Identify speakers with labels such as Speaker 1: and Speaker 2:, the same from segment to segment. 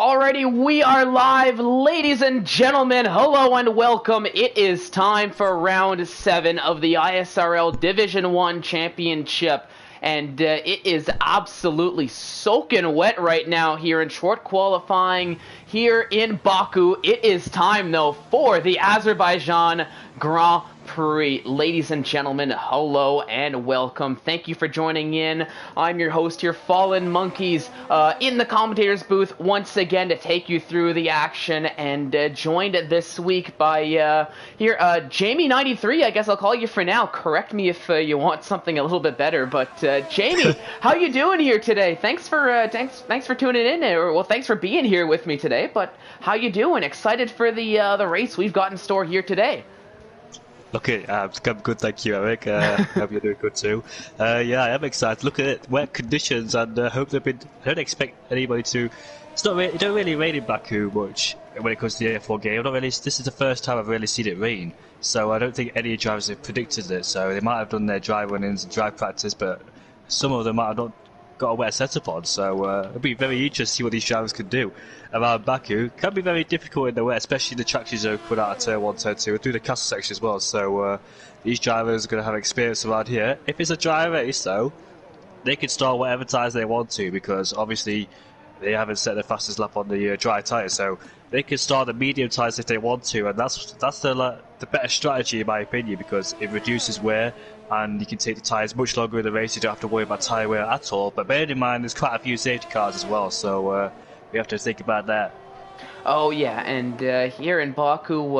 Speaker 1: Alrighty, we are live, ladies and gentlemen. Hello and welcome. It is time for round 7 of the ISRL Division 1 Championship. And it is absolutely soaking wet right now here in short qualifying here in Baku. It is time, though, for the Azerbaijan Grand Prix. Ladies and gentlemen, hello and welcome. Thank you for joining in. I'm your host here, Fallen Monkeys, in the commentator's booth once again to take you through the action, and joined this week by Jamie93. I guess I'll call you for now. Correct me if you want something a little bit better, but Jamie, how you doing here today? Thanks for tuning in, thanks for being here with me today. But how you doing? Excited for the race we've got in store here today?
Speaker 2: Okay, I'm good, thank you, Eric. Hope you're doing good too. Yeah, I am excited. Look at it, wet conditions, and hope they've been. I don't expect anybody to. It don't really rain in Baku much when it comes to the F4 game. This is the first time I've really seen it rain, so I don't think any drivers have predicted it. So they might have done their dry run-ins and dry practice, but some of them might have not got a wet setup on. So it'll be very interesting to see what these drivers can do around Baku. Can be very difficult in the wet, especially the tractions are put out of turn 1, turn 2, and through the castle section as well. So these drivers are going to have experience around here. If it's a dry race, though, they can start whatever tyres they want to, because obviously they haven't set the fastest lap on the dry tyres. So they can start the medium tyres if they want to, and that's the better strategy in my opinion, because it reduces wear and you can take the tyres much longer in the race. You don't have to worry about tyre wear at all. But bearing in mind, there's quite a few safety cars as well, so we have to think about that.
Speaker 1: Oh yeah, and here in Baku,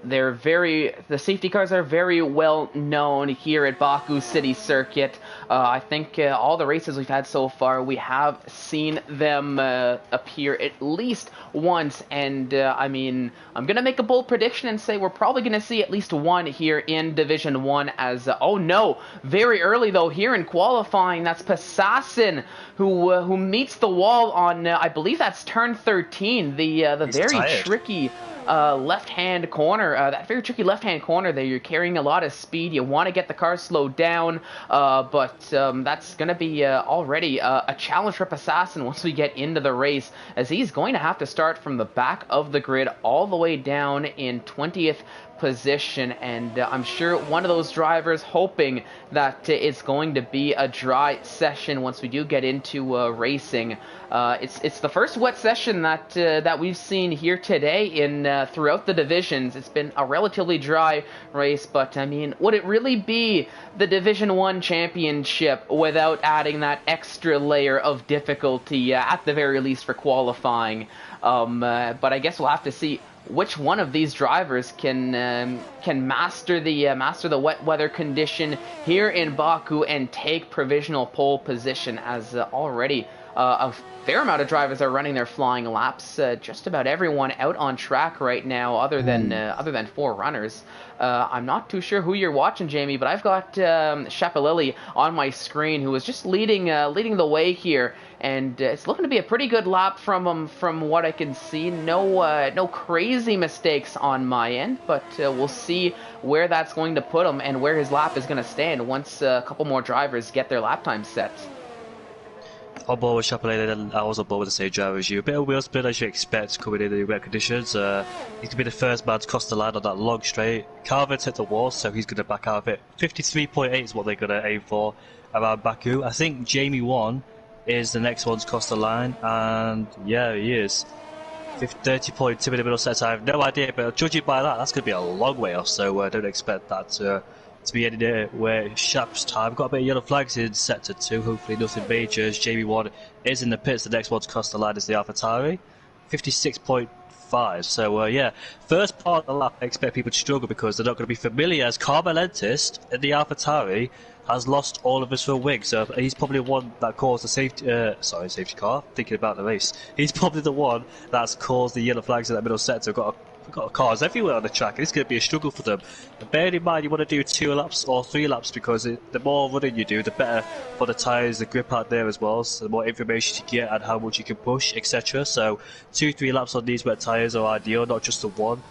Speaker 1: the safety cars are very well known here at Baku City Circuit. I think all the races we've had so far, we have seen them appear at least once, and I mean, I'm gonna make a bold prediction and say we're probably gonna see at least one here in Division 1 as, oh no, very early though here in qualifying, that's Passassin who meets the wall on, I believe that's turn 13, the very tricky left-hand corner, that very tricky left-hand corner there. You're carrying a lot of speed. You want to get the car slowed down, but that's going to be already a challenge for Assassin once we get into the race, as he's going to have to start from the back of the grid all the way down in 20th position, and I'm sure one of those drivers hoping that it's going to be a dry session once we do get into racing. It's the first wet session that we've seen here today in throughout the divisions. It's been a relatively dry race, but I mean, would it really be the Division 1 championship without adding that extra layer of difficulty at the very least for qualifying? But I guess we'll have to see which one of these drivers can master the wet weather condition here in Baku and take provisional pole position, as already a fair amount of drivers are running their flying laps. Just about everyone out on track right now, other than 4 runners. I'm not too sure who you're watching, Jamie, but I've got Shapalili on my screen, who is just leading the way here, and it's looking to be a pretty good lap from him, from what I can see. No crazy mistakes on my end, but we'll see where that's going to put him and where his lap is going to stand once a couple more drivers get their lap time set.
Speaker 2: On board with Chapelain, and I was on board with the same driver as you. A bit of wheel spin as you expect coming in the wet conditions. He's going to be the first man to cross the line on that long straight. Carver's hit the wall, so he's going to back out of it. 53.8 is what they're going to aim for around Baku. I think Jamie 1 is the next one to cross the line, and yeah, he is. 30.2 in the middle set. I have no idea, but judging by that, that's going to be a long way off, so I don't expect that to be anywhere Shap's time. Got a bit of yellow flags in sector 2, hopefully nothing major, as Jamie 1 is in the pits. The next one to cross the line is the AlphaTauri, 56.5. So yeah, first part of the lap I expect people to struggle because they're not going to be familiar, as Carmelentist in the AlphaTauri has lost all of his front wing, so he's probably the one that caused the safety car, thinking about the race. He's probably the one that's caused the yellow flags in that middle sector. Got cars everywhere on the track, and it's going to be a struggle for them. But bearing in mind, you want to do 2 laps or 3 laps, because the more running you do, the better for the tyres, the grip out there as well, so the more information you get and how much you can push, etc. So 2-3 laps on these wet tyres are ideal, not just the one.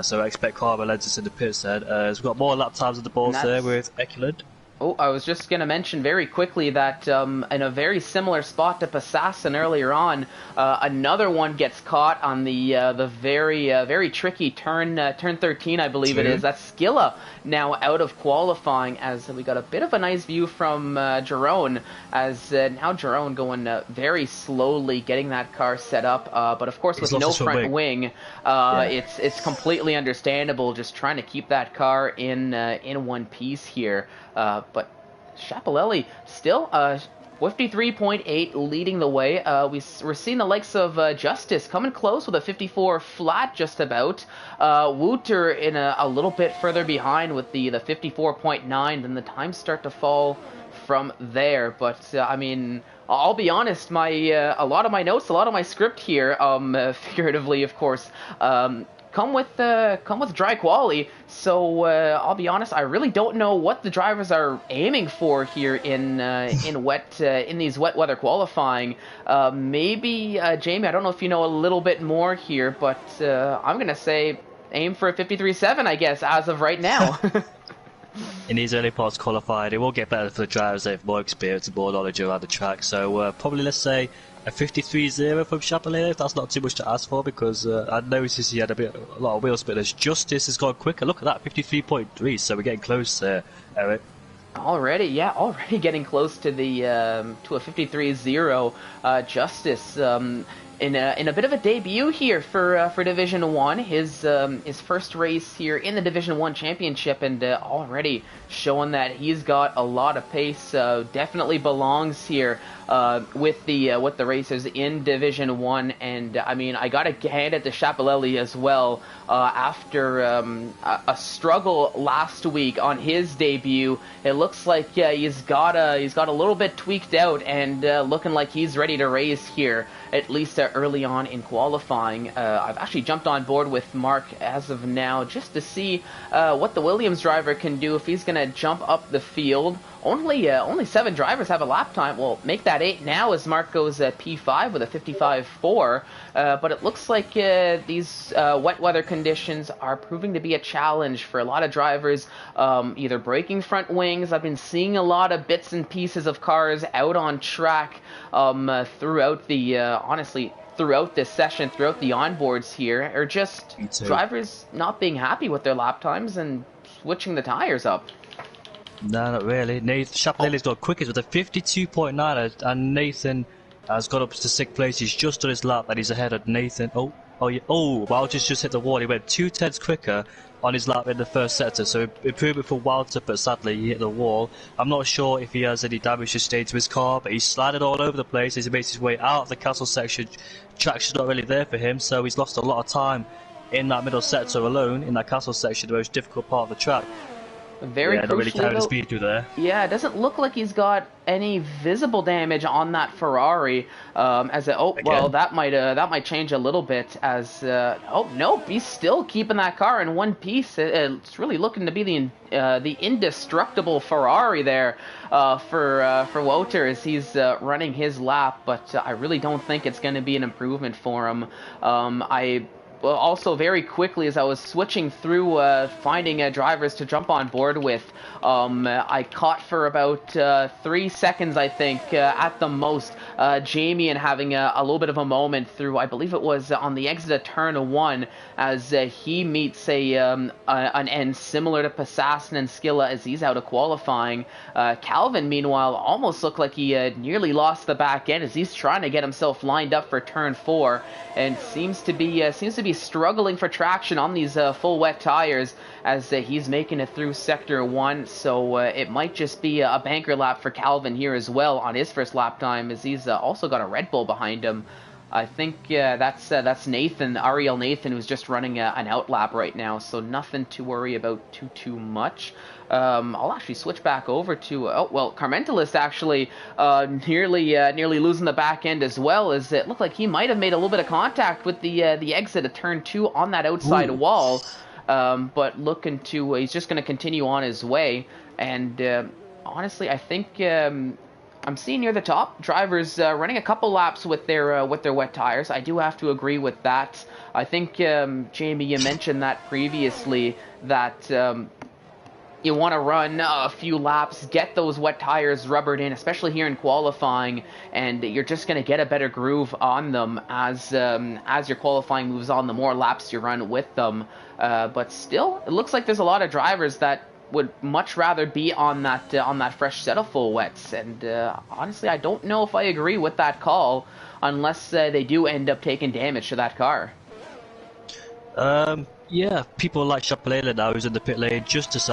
Speaker 2: So I expect Carver Lentis in the pits then. We've got more lap times on the balls there with Ekelund.
Speaker 1: Oh, I was just going to mention very quickly that in a very similar spot to Passassin earlier on, another one gets caught on the very tricky turn 13, I believe it is. That's Skilla now out of qualifying, as we got a bit of a nice view from Jerome, as now Jerome going very slowly getting that car set up, but of course with no front wing, it's completely understandable just trying to keep that car in one piece here. But Schiaparelli still 53.8 leading the way. We're seeing the likes of Justice coming close with a 54 flat just about. Wouter in a little bit further behind with the 54.9. Then the times start to fall from there. But I mean, I'll be honest, a lot of my notes, a lot of my script here, figuratively of course, come with dry quali, so I'll be honest, I really don't know what the drivers are aiming for here in these wet weather qualifying. Maybe Jamie, I don't know if you know a little bit more here, but I'm gonna say aim for a 53.7, I guess, as of right now.
Speaker 2: In these early parts qualified, it will get better for the drivers. They have more experience and more knowledge around the track. So probably let's say a 53.0 from Schiaparelli, if that's not too much to ask for, because I noticed he had a lot of wheel spinners. Justice has gone quicker. Look at that, 53.3. So we're getting close there, Eric.
Speaker 1: Already getting close to the to a 53.0. Justice in a bit of a debut here for Division 1, his first race here in the Division 1 championship, and already showing that he's got a lot of pace. Definitely belongs here with the racers in Division 1, and I mean, I gotta hand it to Schiaparelli as well. After a struggle last week on his debut, it looks like he's got a little bit tweaked out and looking like he's ready to race here, at least early on in qualifying. I've actually jumped on board with Mark as of now just to see what the Williams driver can do if he's gonna jump up the field. Only 7 drivers have a lap time. Well, make that 8 now as Mark goes P5 with a 55.4. But it looks like these wet weather conditions are proving to be a challenge for a lot of drivers, either breaking front wings. I've been seeing a lot of bits and pieces of cars out on track throughout the, honestly, throughout this session, throughout the onboards here, or just drivers not being happy with their lap times and switching the tires up.
Speaker 2: No, not really. Schiaparelli's got quickest with a 52.9, and Nathan has got up to 6th place. He's just done his lap, and he's ahead of Nathan. Walter's just hit the wall. He went 2/10 quicker on his lap in the first sector, so improvement for Walter, but sadly he hit the wall. I'm not sure if he has any damage sustained to his car, but he's slided all over the place as he makes his way out of the castle section. Traction's not really there for him, so he's lost a lot of time in that middle sector alone, in that castle section, the most difficult part of the track.
Speaker 1: Very
Speaker 2: not really carrying the speed through there. Yeah,
Speaker 1: it doesn't look like he's got any visible damage on that Ferrari. That might change a little bit. As nope, he's still keeping that car in one piece. It's really looking to be the indestructible Ferrari there for Wouter as he's running his lap. But I really don't think it's going to be an improvement for him. Also, very quickly, as I was switching through finding drivers to jump on board with, I caught for about 3 seconds, I think, at the most, Jamie and having a little bit of a moment through, I believe it was on the exit of turn 1, as he meets an end similar to Passassin and Skilla as he's out of qualifying. Calvin, meanwhile, almost looked like he nearly lost the back end as he's trying to get himself lined up for turn 4, and seems to be struggling for traction on these full wet tires as he's making it through sector 1. So it might just be a banker lap for Calvin here as well on his first lap time, as he's also got a Red Bull behind him. I think that's Nathan, Ariel Nathan, who's just running an out lap right now, so nothing to worry about too much. I'll actually switch back over to Carmentalist actually nearly losing the back end as well, as it looked like he might have made a little bit of contact with the exit of turn 2 on that outside wall, but he's just going to continue on his way. And honestly, I think I'm seeing near the top drivers running a couple laps with their wet tires. I do have to agree with that. I think Jamie, you mentioned that previously, that you want to run a few laps, get those wet tires rubbered in, especially here in qualifying, and you're just going to get a better groove on them as your qualifying moves on, the more laps you run with them. But still, it looks like there's a lot of drivers that would much rather be on that fresh set of full wets, and honestly, I don't know if I agree with that call unless they do end up taking damage to that car.
Speaker 2: Yeah, people like Chapelele now who's in the pit lane. Justice,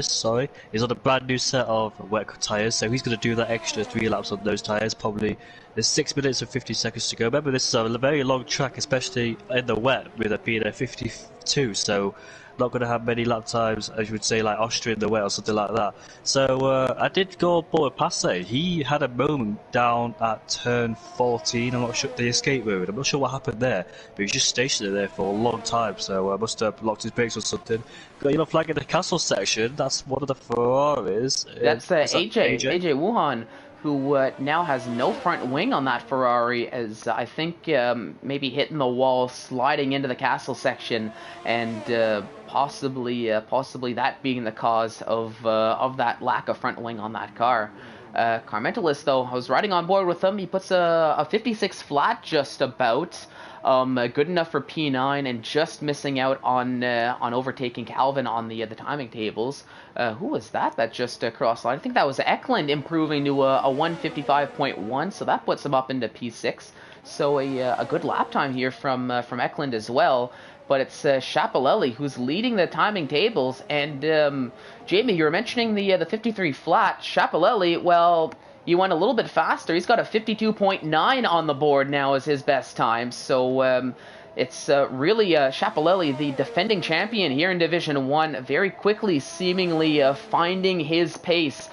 Speaker 2: sorry, is on a brand new set of wet tyres, so he's going to do that extra 3 laps on those tyres. Probably there's 6 minutes and 50 seconds to go. Remember, this is a very long track, especially in the wet, with it being a 52. So not going to have many lap times, as you would say, like Austria in the wet or something like that. So I did go on board with Passe. He had a moment down at turn 14. I'm not sure the escape road. I'm not sure what happened there, but he was just stationed there for a long time. So I must have locked his brakes or something. Got yellow flag in the castle section. That's one of the Ferraris.
Speaker 1: That's AJ Wuhan, who now has no front wing on that Ferrari, as I think maybe hitting the wall, sliding into the castle section, and possibly that being the cause of that lack of front wing on that car. Carmentalist, though, I was riding on board with him. He puts a 56 flat just about. Good enough for P9 and just missing out on overtaking Calvin on the timing tables. Who was that just crossed line? I think that was Eklund improving to a 155.1, so that puts him up into P6. So a good lap time here from Eklund as well. But it's Chapelele who's leading the timing tables. And Jamie, you were mentioning the 53 flat. Chapelele, well, he went a little bit faster. He's got a 52.9 on the board now as his best time. So it's really Chapelele, the defending champion here in Division 1, very quickly seemingly finding his pace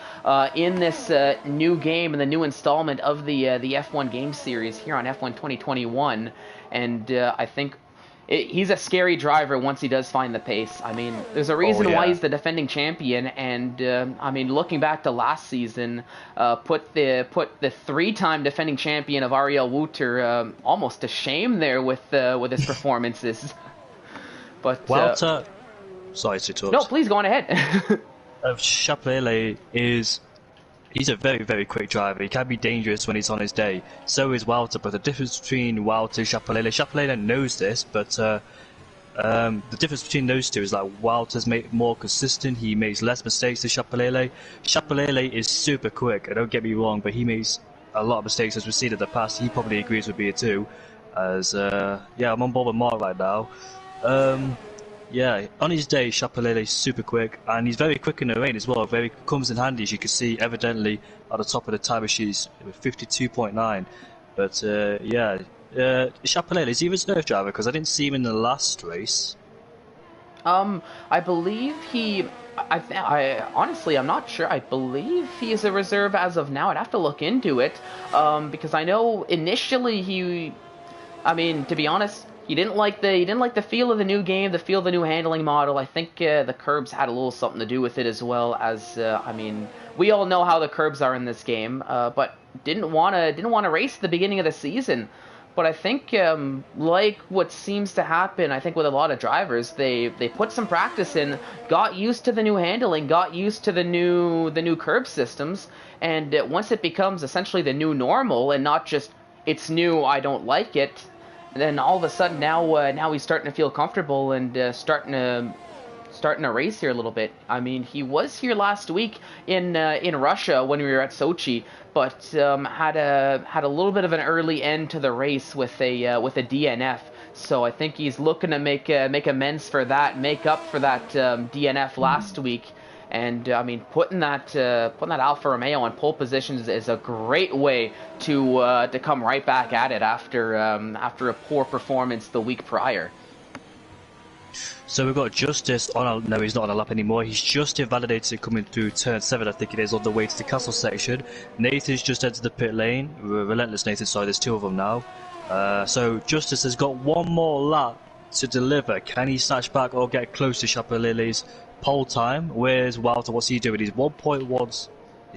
Speaker 1: in this new game, in the new installment of the F1 game series here on F1 2021. And I think he's a scary driver once he does find the pace. I mean, there's a reason why he's the defending champion, and I mean, looking back to last season, put the 3-time defending champion of Ariel Wouter almost to shame there with his performances. But
Speaker 2: Walter, sorry to talk.
Speaker 1: No, please go on ahead.
Speaker 2: Chapelele he's a very, very quick driver. He can be dangerous when he's on his day. So is Walter, but the difference between Walter and Chapelele knows this, but the difference between those two is like Walter's more consistent. He makes less mistakes than Chapelele. Chapelele is super quick, and don't get me wrong, but he makes a lot of mistakes as we've seen in the past. He probably agrees with me too. As yeah, I'm on board with Mark right now. Yeah, on his day, Chapelele is super quick, and he's very quick in the rain as well. Very comes in handy, as you can see evidently at the top of the time sheets with 52.9. But yeah, Chapelele, is he a reserve driver? Because I didn't see him in the last race.
Speaker 1: I believe he. I honestly, I'm not sure. I believe he is a reserve as of now. I'd have to look into it, because I know initially he. I mean, to be honest, he didn't like the feel of the new game, the feel of the new handling model. I think the curbs had a little something to do with it, as well as I mean, we all know how the curbs are in this game, but didn't want to race at the beginning of the season. But I think like what seems to happen, I think with a lot of drivers, they put some practice in, got used to the new handling, got used to the new curb systems, and once it becomes essentially the new normal and not just it's new, I don't like it. And then all of a sudden now he's starting to feel comfortable and starting to race here a little bit. I mean, he was here last week in Russia when we were at Sochi, but had a little bit of an early end to the race with a DNF. So I think he's looking to make amends for that, make up for that DNF last week. And I mean, putting that Alfa Romeo on pole positions is a great way to come right back at it after a poor performance the week prior.
Speaker 2: So we've got Justice on. No, he's not on a lap anymore. He's just invalidated coming through turn 7, I think it is, on the way to the castle section. Nathan's just entered the pit lane. Relentless Nathan, sorry, there's 2 of them now. So Justice has got 1 more lap to deliver. Can he snatch back or get close to Chapelele's pole time? Where's Walter? What's he doing? He's 1.1.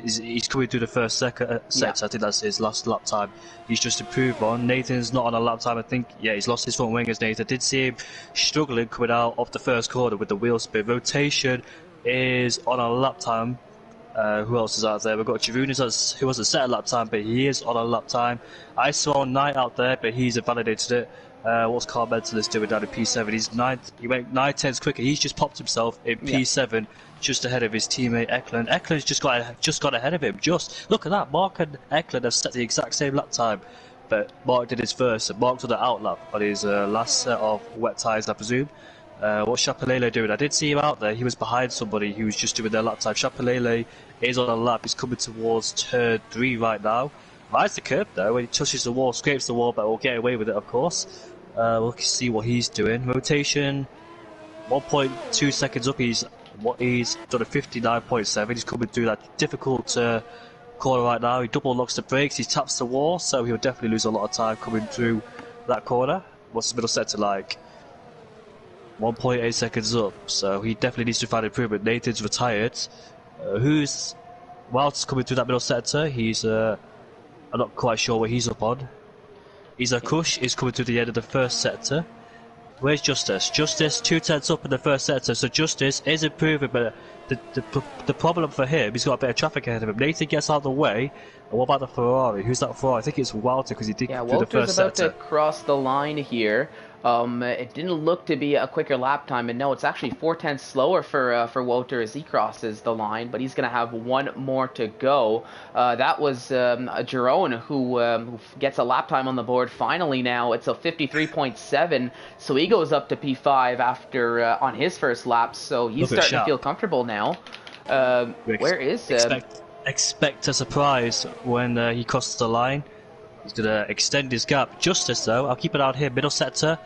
Speaker 2: He's coming through the first sector. I think that's his last lap time. He's just improved on. Nathan's not on a lap time. I think, yeah, he's lost his front wing as Nathan. I did see him struggling coming out of the first corner with the wheel spin. Rotation is on a lap time. Who else is out there? We've got Javunas, who wasn't set a lap time, but he is on a lap time. ISRL Knight out there, but he's invalidated it. What's Carl Mentalist doing down in P7? He's ninth. He went 9/10 quicker. He's just popped himself in P7, just ahead of his teammate Eklund. Eklund's just got ahead of him. Just look at that. Mark and Eklund have set the exact same lap time, but Mark did his first. And Mark did the outlap on his last set of wet tyres, I presume. What's Chapelele doing? I did see him out there. He was behind somebody who was just doing their lap time. Chapelele is on a lap. He's coming towards turn 3 right now. Rides the curb though. When he touches the wall, scrapes the wall, but will get away with it, of course. We'll see what he's doing. Rotation, 1.2 seconds up. He's done a 59.7. He's coming through that difficult corner right now. He double locks the brakes. He taps the wall, so he'll definitely lose a lot of time coming through that corner. What's his middle sector like? 1.8 seconds up, so he definitely needs to find improvement. Nathan's retired. Whilst coming through that middle sector, he's I'm not quite sure what he's up on. Kush is coming to the end of the first sector. Where's Justice? Justice 2/10 up in the first sector, so Justice is improving, but the problem for him, he's got a bit of traffic ahead of him. Nathan gets out of the way, and what about the Ferrari? Who's that Ferrari? I think it's Walter, because he did do the first sector.
Speaker 1: Walter's about to cross the line here. It didn't look to be a quicker lap time, and no, it's actually 4/10 slower for Walter as he crosses the line, but he's going to have one more to go. That was Jerome who gets a lap time on the board finally now. It's a 53.7, so he goes up to P5 after on his first lap, so he's starting to feel comfortable now. Where is...
Speaker 2: Expect a surprise when he crosses the line. He's going to extend his gap. Justice, though, I'll keep it out here. Middle sector.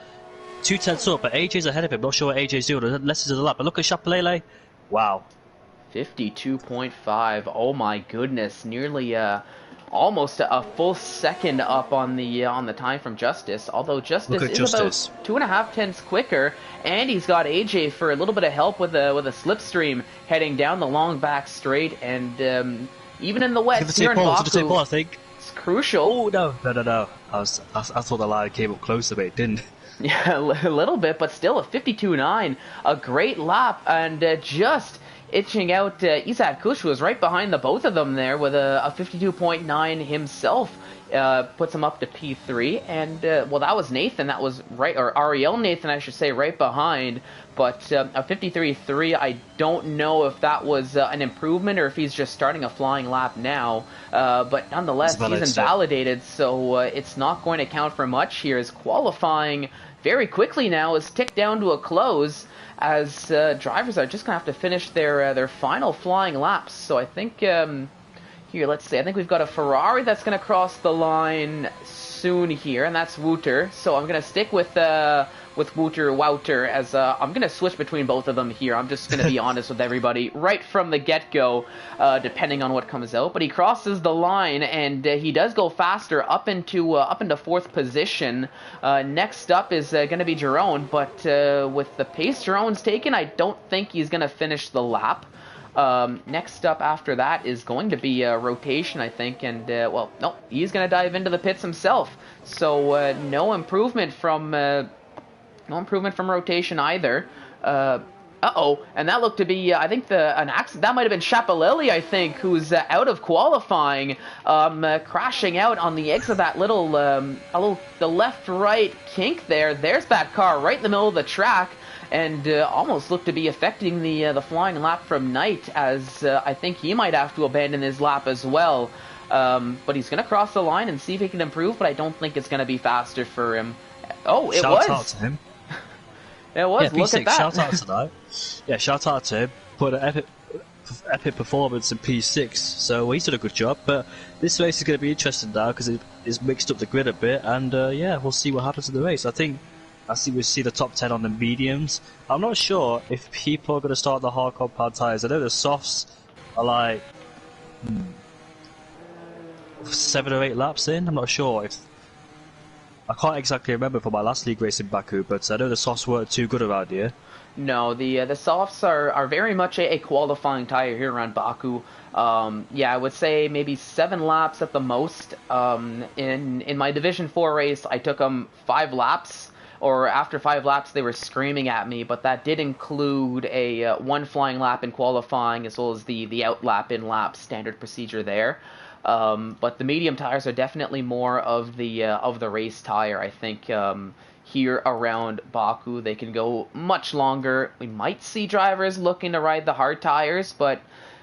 Speaker 2: 2/10 up, but AJ's ahead of him. Not sure what AJ's doing. Unless he's in the lap. But look at Chapelele. Wow.
Speaker 1: 52.5. Oh, my goodness. Nearly almost a full second up on the time from Justice. Although Justice is about 2.5 quicker. And he's got AJ for a little bit of help with a slipstream heading down the long back straight. And even in the wet here in Baku,
Speaker 2: I think.
Speaker 1: Crucial.
Speaker 2: Oh no! I thought the line came up closer, but it didn't.
Speaker 1: Yeah, a little bit, but still a 52.9, a great lap, and just itching out. Isad Kush was right behind the both of them there with a 52.9 himself. Puts him up to P3, and well, that was Nathan. That was right, or Ariel Nathan, I should say, right behind. But a 53.3, I don't know if that was an improvement or if he's just starting a flying lap now. But nonetheless, he's invalidated, so it's not going to count for much here. His qualifying very quickly now is ticked down to a close, as drivers are just going to have to finish their final flying laps. So I think... here, let's see. I think we've got a Ferrari that's going to cross the line soon here, and that's Wouter. So I'm going to stick with Wouter, as I'm going to switch between both of them here. I'm just going to be honest with everybody right from the get-go, depending on what comes out. But he crosses the line, and he does go faster up into fourth position. Next up is going to be Jerome, but with the pace Jerome's taken, I don't think he's going to finish the lap. Next up after that is going to be rotation, I think, and well, no, he's going to dive into the pits himself. So no improvement from rotation either. And that looked to be, I think, an accident. That might have been Chapelele, I think, who's out of qualifying, crashing out on the exit of that the left-right kink there. There's that car right in the middle of the track. And almost looked to be affecting the flying lap from Knight, as I think he might have to abandon his lap as well. But he's going to cross the line and see if he can improve, but I don't think it's going to to be faster for him. Oh, it was!
Speaker 2: Shout out to him.
Speaker 1: It was,
Speaker 2: yeah,
Speaker 1: look at that.
Speaker 2: Shout out to that. Yeah, shout out to him. Put an epic performance in P6, so he's done a good job. But this race is going to be interesting now, because it's mixed up the grid a bit, and yeah, we'll see what happens in the race. I think we'll see the top 10 on the mediums. I'm not sure if people are going to start the hard compound tyres. I know the softs are like 7 or 8 laps in. I'm not sure if I can't exactly remember from my last league race in Baku, but I know the softs weren't too good around here.
Speaker 1: No, the softs are very much a qualifying tire here around Baku. Yeah, I would say maybe 7 laps at the most. In my Division 4 race, I took them 5 laps, or after 5 laps, they were screaming at me. But that did include a 1 flying lap in qualifying, as well as the out lap in lap standard procedure there. But the medium tires are definitely more of the race tire, I think. Here around Baku, they can go much longer. We might see drivers looking to ride the hard tires, but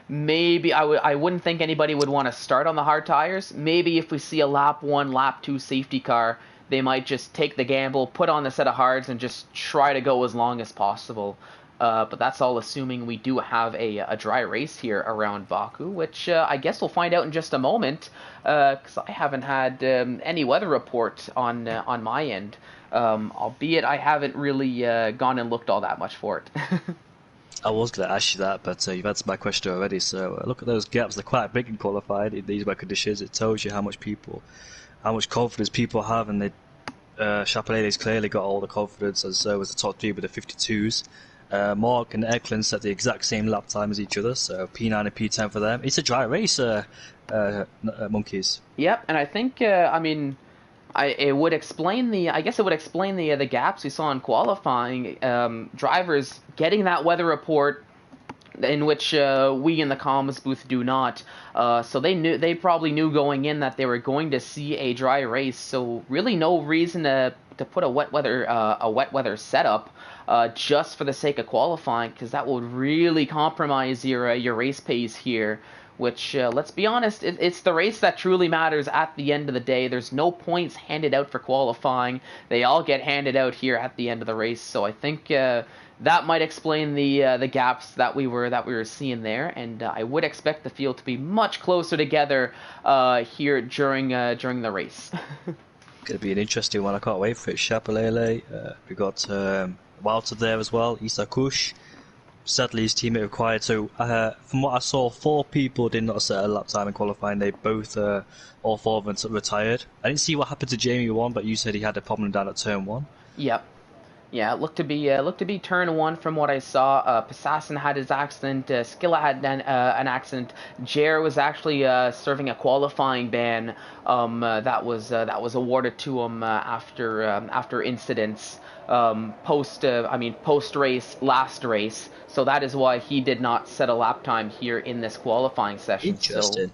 Speaker 1: maybe I wouldn't think anybody would want to start on the hard tires. Maybe if we see a lap 1, lap 2 safety car, they might just take the gamble, put on the set of hards, and just try to go as long as possible. But that's all assuming we do have a dry race here around Baku, which I guess we'll find out in just a moment, because I haven't had any weather report on my end. Albeit I haven't really gone and looked all that much for it.
Speaker 2: I was going to ask you that, but you've answered my question already. So look at those gaps; they're quite big in qualifying in these weather conditions. It tells you how much confidence people have, and Chapelle's clearly got all the confidence, and so was the top 3 with the 52s. Mark and Eklund set the exact same lap time as each other, so P9 and P10 for them. It's a dry race, monkeys.
Speaker 1: Yep, and I think it would explain the gaps we saw in qualifying. Drivers getting that weather report, in which we in the comms booth do not. So they probably knew going in that they were going to see a dry race. So really no reason to put a wet weather setup just for the sake of qualifying, because that would really compromise your race pace here. Which, let's be honest, it's the race that truly matters at the end of the day. There's no points handed out for qualifying. They all get handed out here at the end of the race. So I think that might explain the gaps that we were seeing there. And I would expect the field to be much closer together here during the race.
Speaker 2: Going to be an interesting one. I can't wait for it. Chapelele. We got Walter there as well. Isa Kush. Sadly, his teammate required. So, from what I saw, 4 people did not set a lap time in qualifying. They both, all 4 of them, retired. I didn't see what happened to Jamie 1, but you said he had a problem down at turn 1.
Speaker 1: Yep. Yeah, it looked to be turn 1 from what I saw. Passassin had his accident. Skilla had an accident. Jer was actually serving a qualifying ban that was awarded to him after incidents. Post race, last race. So that is why he did not set a lap time here in this qualifying session.
Speaker 2: Interesting.
Speaker 1: So,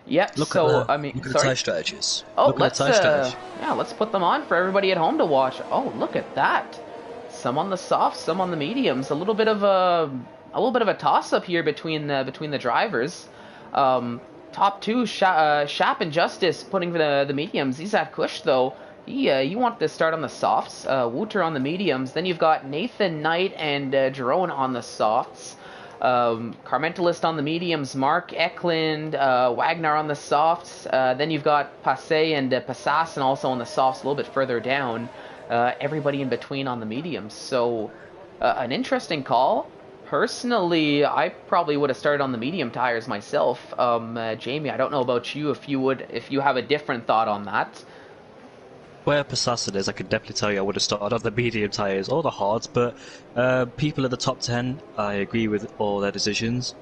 Speaker 1: yep.
Speaker 2: Look at the tire strategies.
Speaker 1: Oh, let's put them on for everybody at home to watch. Oh, look at that. Some on the softs, some on the mediums. A little bit of a toss up here between the drivers. Top 2, Shap and Justice putting the mediums. Izat Kush though. You want to start on the softs, Wouter on the mediums. Then you've got Nathan Knight and Jerome on the softs. Carmentalist on the mediums, Mark Eklund, Wagner on the softs. Then you've got Passe and Passassin also on the softs a little bit further down. Everybody in between on the mediums. So an interesting call. Personally, I probably would have started on the medium tires myself. Jamie, I don't know about you if you have a different thought on that.
Speaker 2: Where Passassin is, I could definitely tell you I would have started on the medium tyres or the hards, but people in the top 10, I agree with all their decisions.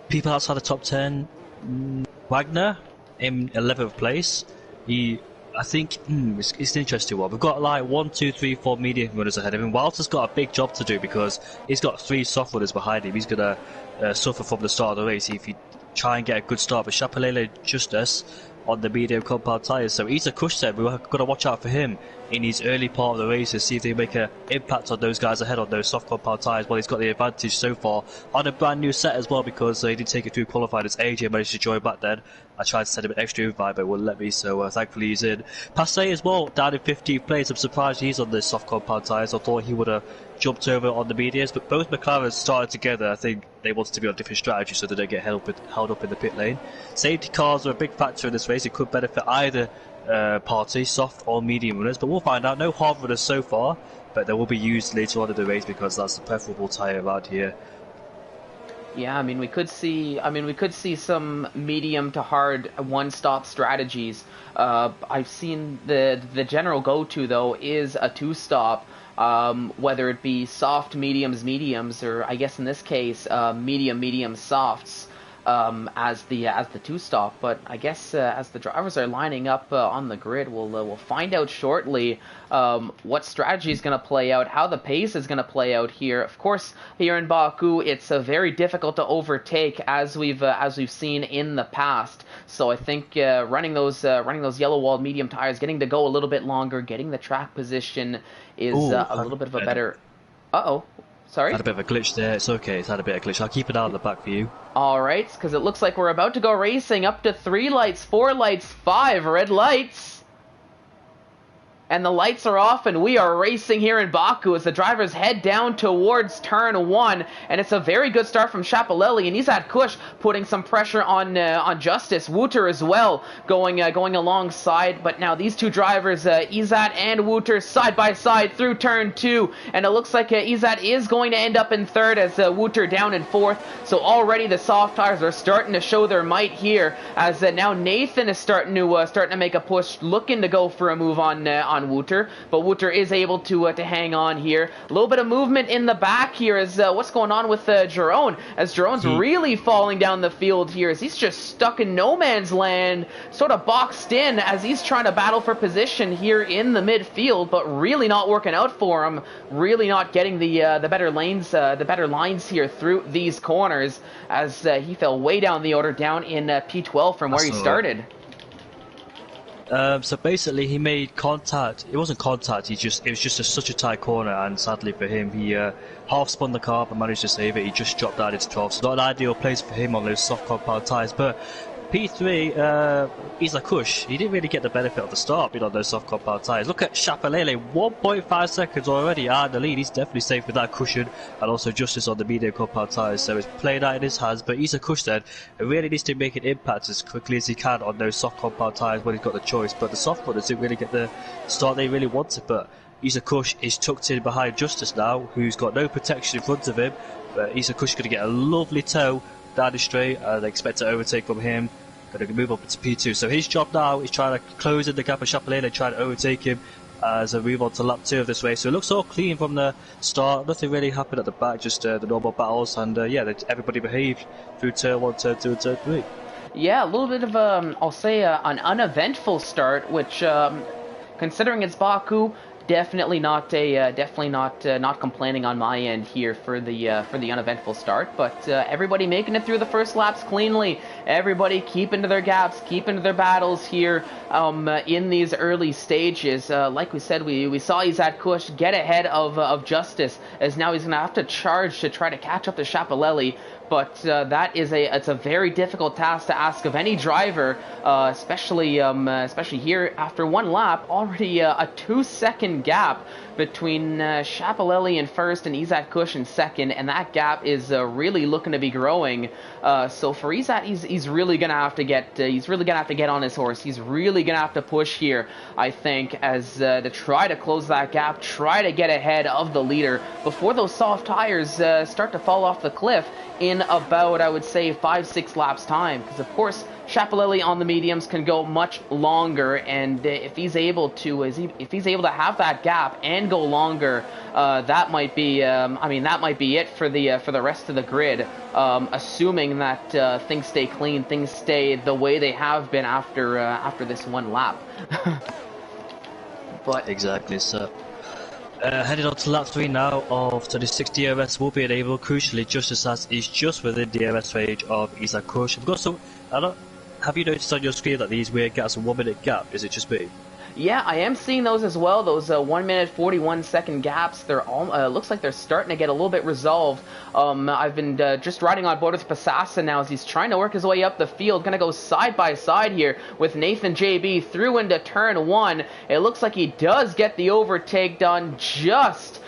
Speaker 2: People outside the top 10, Wagner in 11th place. I think it's an interesting one. We've got like 1, 2, 3, 4 medium runners ahead of him. Walter's got a big job to do because he's got 3 soft runners behind him. He's going to suffer from the start of the race if he try and get a good start. But Chapelele Justus on the medium compound tyres. So Isa Kush said we've got to watch out for him in his early part of the race to see if they make an impact on those guys ahead on those soft compound tyres. Well, he's got the advantage so far on a brand new set as well because he did take it through qualifying as AJ managed to join back then. I tried to send him an extra invite, but it wouldn't let me, so thankfully he's in. Passe as well, down in 15th place. I'm surprised he's on the soft compound tyres. I thought he would have jumped over on the mediums, but both McLarens started together. I think they wanted to be on different strategies so they don't get held up in the pit lane. Safety cars are a big factor in this race. It could benefit either party, soft or medium runners, but we'll find out. No hard runners so far, but they will be used later on in the race because that's the preferable tyre around here.
Speaker 1: Yeah, I mean we could see some medium to hard one-stop strategies. I've seen the general go-to though is a two-stop, whether it be soft mediums, or I guess in this case medium softs. As the two stop, but I guess as the drivers are lining up on the grid, we'll find out shortly what strategy is going to play out, how the pace is going to play out here. Of course, here in Baku, it's very difficult to overtake as we've seen in the past. So I think running those yellow walled medium tires, getting to go a little bit longer, getting the track position is
Speaker 2: Ooh,
Speaker 1: a little bit of a better. Uh-oh. Sorry?
Speaker 2: had a bit of a glitch there. It's okay. It's had a bit of a glitch. I'll keep it out of the back for you.
Speaker 1: Alright, because it looks like we're about to go racing up to 3 lights, 4 lights, 5 red lights. And the lights are off, and we are racing here in Baku as the drivers head down towards turn 1. And it's a very good start from Shapaleli, and Izat Kush putting some pressure on Justice. Wouter as well going alongside. But now these two drivers, Izat and Wouter, side by side through turn 2. And it looks like Izat is going to end up in 3rd as Wouter down in 4th. So already the soft tires are starting to show their might here, as now Nathan is starting to make a push, looking to go for a move on Wouter, but Wouter is able to hang on here. A little bit of movement in the back here is what's going on with Jerome, as Jerome's really falling down the field here, as he's just stuck in no man's land, sort of boxed in as he's trying to battle for position here in the midfield, but really not working out for him, really not getting the better lines here through these corners, as he fell way down the order, down in P12 from where he started.
Speaker 2: So basically, he made contact. It wasn't contact. It was just such a tight corner, and sadly for him, he half spun the car but managed to save it. He just dropped out into 12th. So not an ideal place for him on those soft compound tyres. But P3, Isla Kush, he didn't really get the benefit of the start being on those soft compound tyres. Look at Shapalele, 1.5 seconds already out in the lead. He's definitely safe with that cushion, and also Justice on the medium compound tyres. So it's playing out in his hands. But Isla Kush then really needs to make an impact as quickly as he can on those soft compound tyres when he's got the choice. But the soft runners didn't really get the start they really wanted. But Isa Kush is tucked in behind Justice now, who's got no protection in front of him. But Isa Kush is going to get a lovely toe down the straight, and they expect to overtake from him. Going to move up to P2. So his job now is trying to close in the gap of Chapelain and trying to overtake him as we move on to lap 2 of this race. So it looks all clean from the start. Nothing really happened at the back, just the normal battles. And yeah, everybody behaved through turn 1, turn 2, and turn 3.
Speaker 1: Yeah, a little bit of I'll say an uneventful start, which considering it's Baku, definitely not complaining on my end here for the uneventful start. But everybody making it through the first laps cleanly. Everybody keeping to their gaps, keeping to their battles here in these early stages. Like we said, we saw Izat Kush get ahead of Justice, as now he's going to have to charge to try to catch up to Shapaleli. But it's a very difficult task to ask of any driver, especially here after one lap. Already a 2-second gap between Shapaleli in first and Izat Kush in second, and that gap is really looking to be growing. So for Izat, he's really gonna have to get on his horse. He's really gonna have to push here, I think, as to try to close that gap, try to get ahead of the leader before those soft tires start to fall off the cliff in about, I would say, 5-6 laps time. Because of course Shapaleli on the mediums can go much longer, and if he's able to have that gap and go longer, that might be it for the rest of the grid, assuming that things stay clean, things stay the way they have been after this one lap. But
Speaker 2: exactly, so headed on to lap 3 now of 36 DRS will be enabled. Crucially, Justice as is just within DRS range of Isaac Kush. We've got some. Have you noticed on your screen that these weird gaps are 1 minute gap? Is it just me?
Speaker 1: Yeah, I am seeing those as well. Those 1 minute 41 second gaps. They're all looks like they're starting to get a little bit resolved. I've been just riding on board with Pasasa now as he's trying to work his way up the field. Gonna go side by side here with Nathan JB through into turn 1. It looks like he does get the overtake done just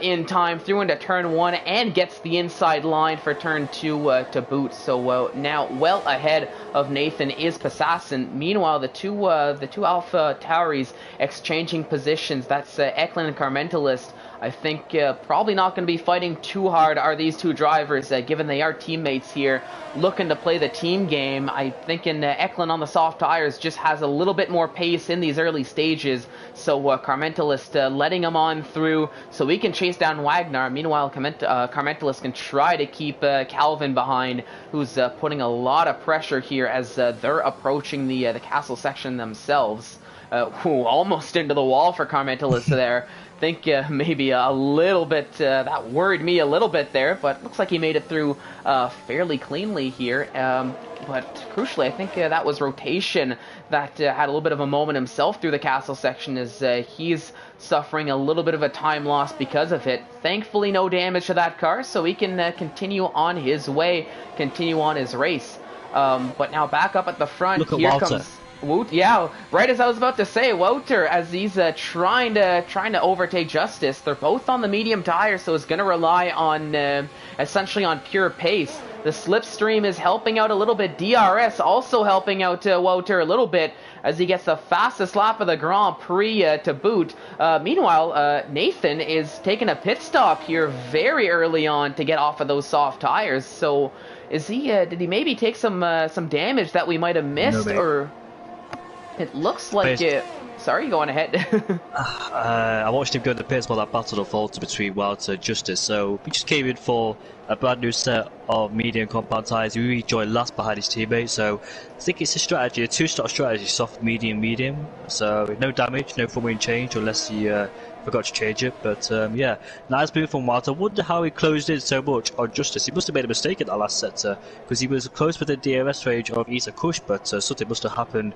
Speaker 1: in time through into turn 1 and gets the inside line for turn 2 to boot. So now well ahead of Nathan is Passasin. Meanwhile, the two Alpha Tauris exchanging positions. That's Eklund and Carmentalist I think probably not going to be fighting too hard are these two drivers, given they are teammates here, looking to play the team game. I think Eklund on the soft tires just has a little bit more pace in these early stages, so Carmentalist letting him on through so we can chase down Wagner. Meanwhile, Carmentalist can try to keep Calvin behind, who's putting a lot of pressure here as they're approaching the castle section themselves. Almost into the wall for Carmentalist there. Think maybe a little bit, that worried me a little bit there, but looks like he made it through fairly cleanly here. But crucially, I think that was rotation that had a little bit of a moment himself through the castle section, as he's suffering a little bit of a time loss because of it. Thankfully, no damage to that car, so he can continue on his way, continue on his race. But now back up at the front,
Speaker 2: Look at
Speaker 1: here
Speaker 2: Walter.
Speaker 1: comes... Yeah, right as I was about to say, Wouter, as he's trying to overtake Justice. They're both on the medium tire, so it's going to rely on essentially on pure pace. The slipstream is helping out a little bit. DRS also helping out Wouter a little bit as he gets the fastest lap of the Grand Prix to boot. Meanwhile, Nathan is taking a pit stop here very early on to get off of those soft tires. So, is he? Did he maybe take some damage that we might have missed, or? It looks like it... Sorry, go on ahead.
Speaker 2: I watched him go to the pits while that battle unfolded between Walter and Justice, so we just came in for a brand new set of medium compound tyres. He really joined last behind his teammate, so I think it's a strategy, a two-star strategy, soft, medium, medium. So no damage, no front wing change unless he forgot to change it. But yeah, nice move from Walter. I wonder how he closed in so much on Justice. He must have made a mistake in that last sector because he was close within the DRS range of Isa Kush, but something must have happened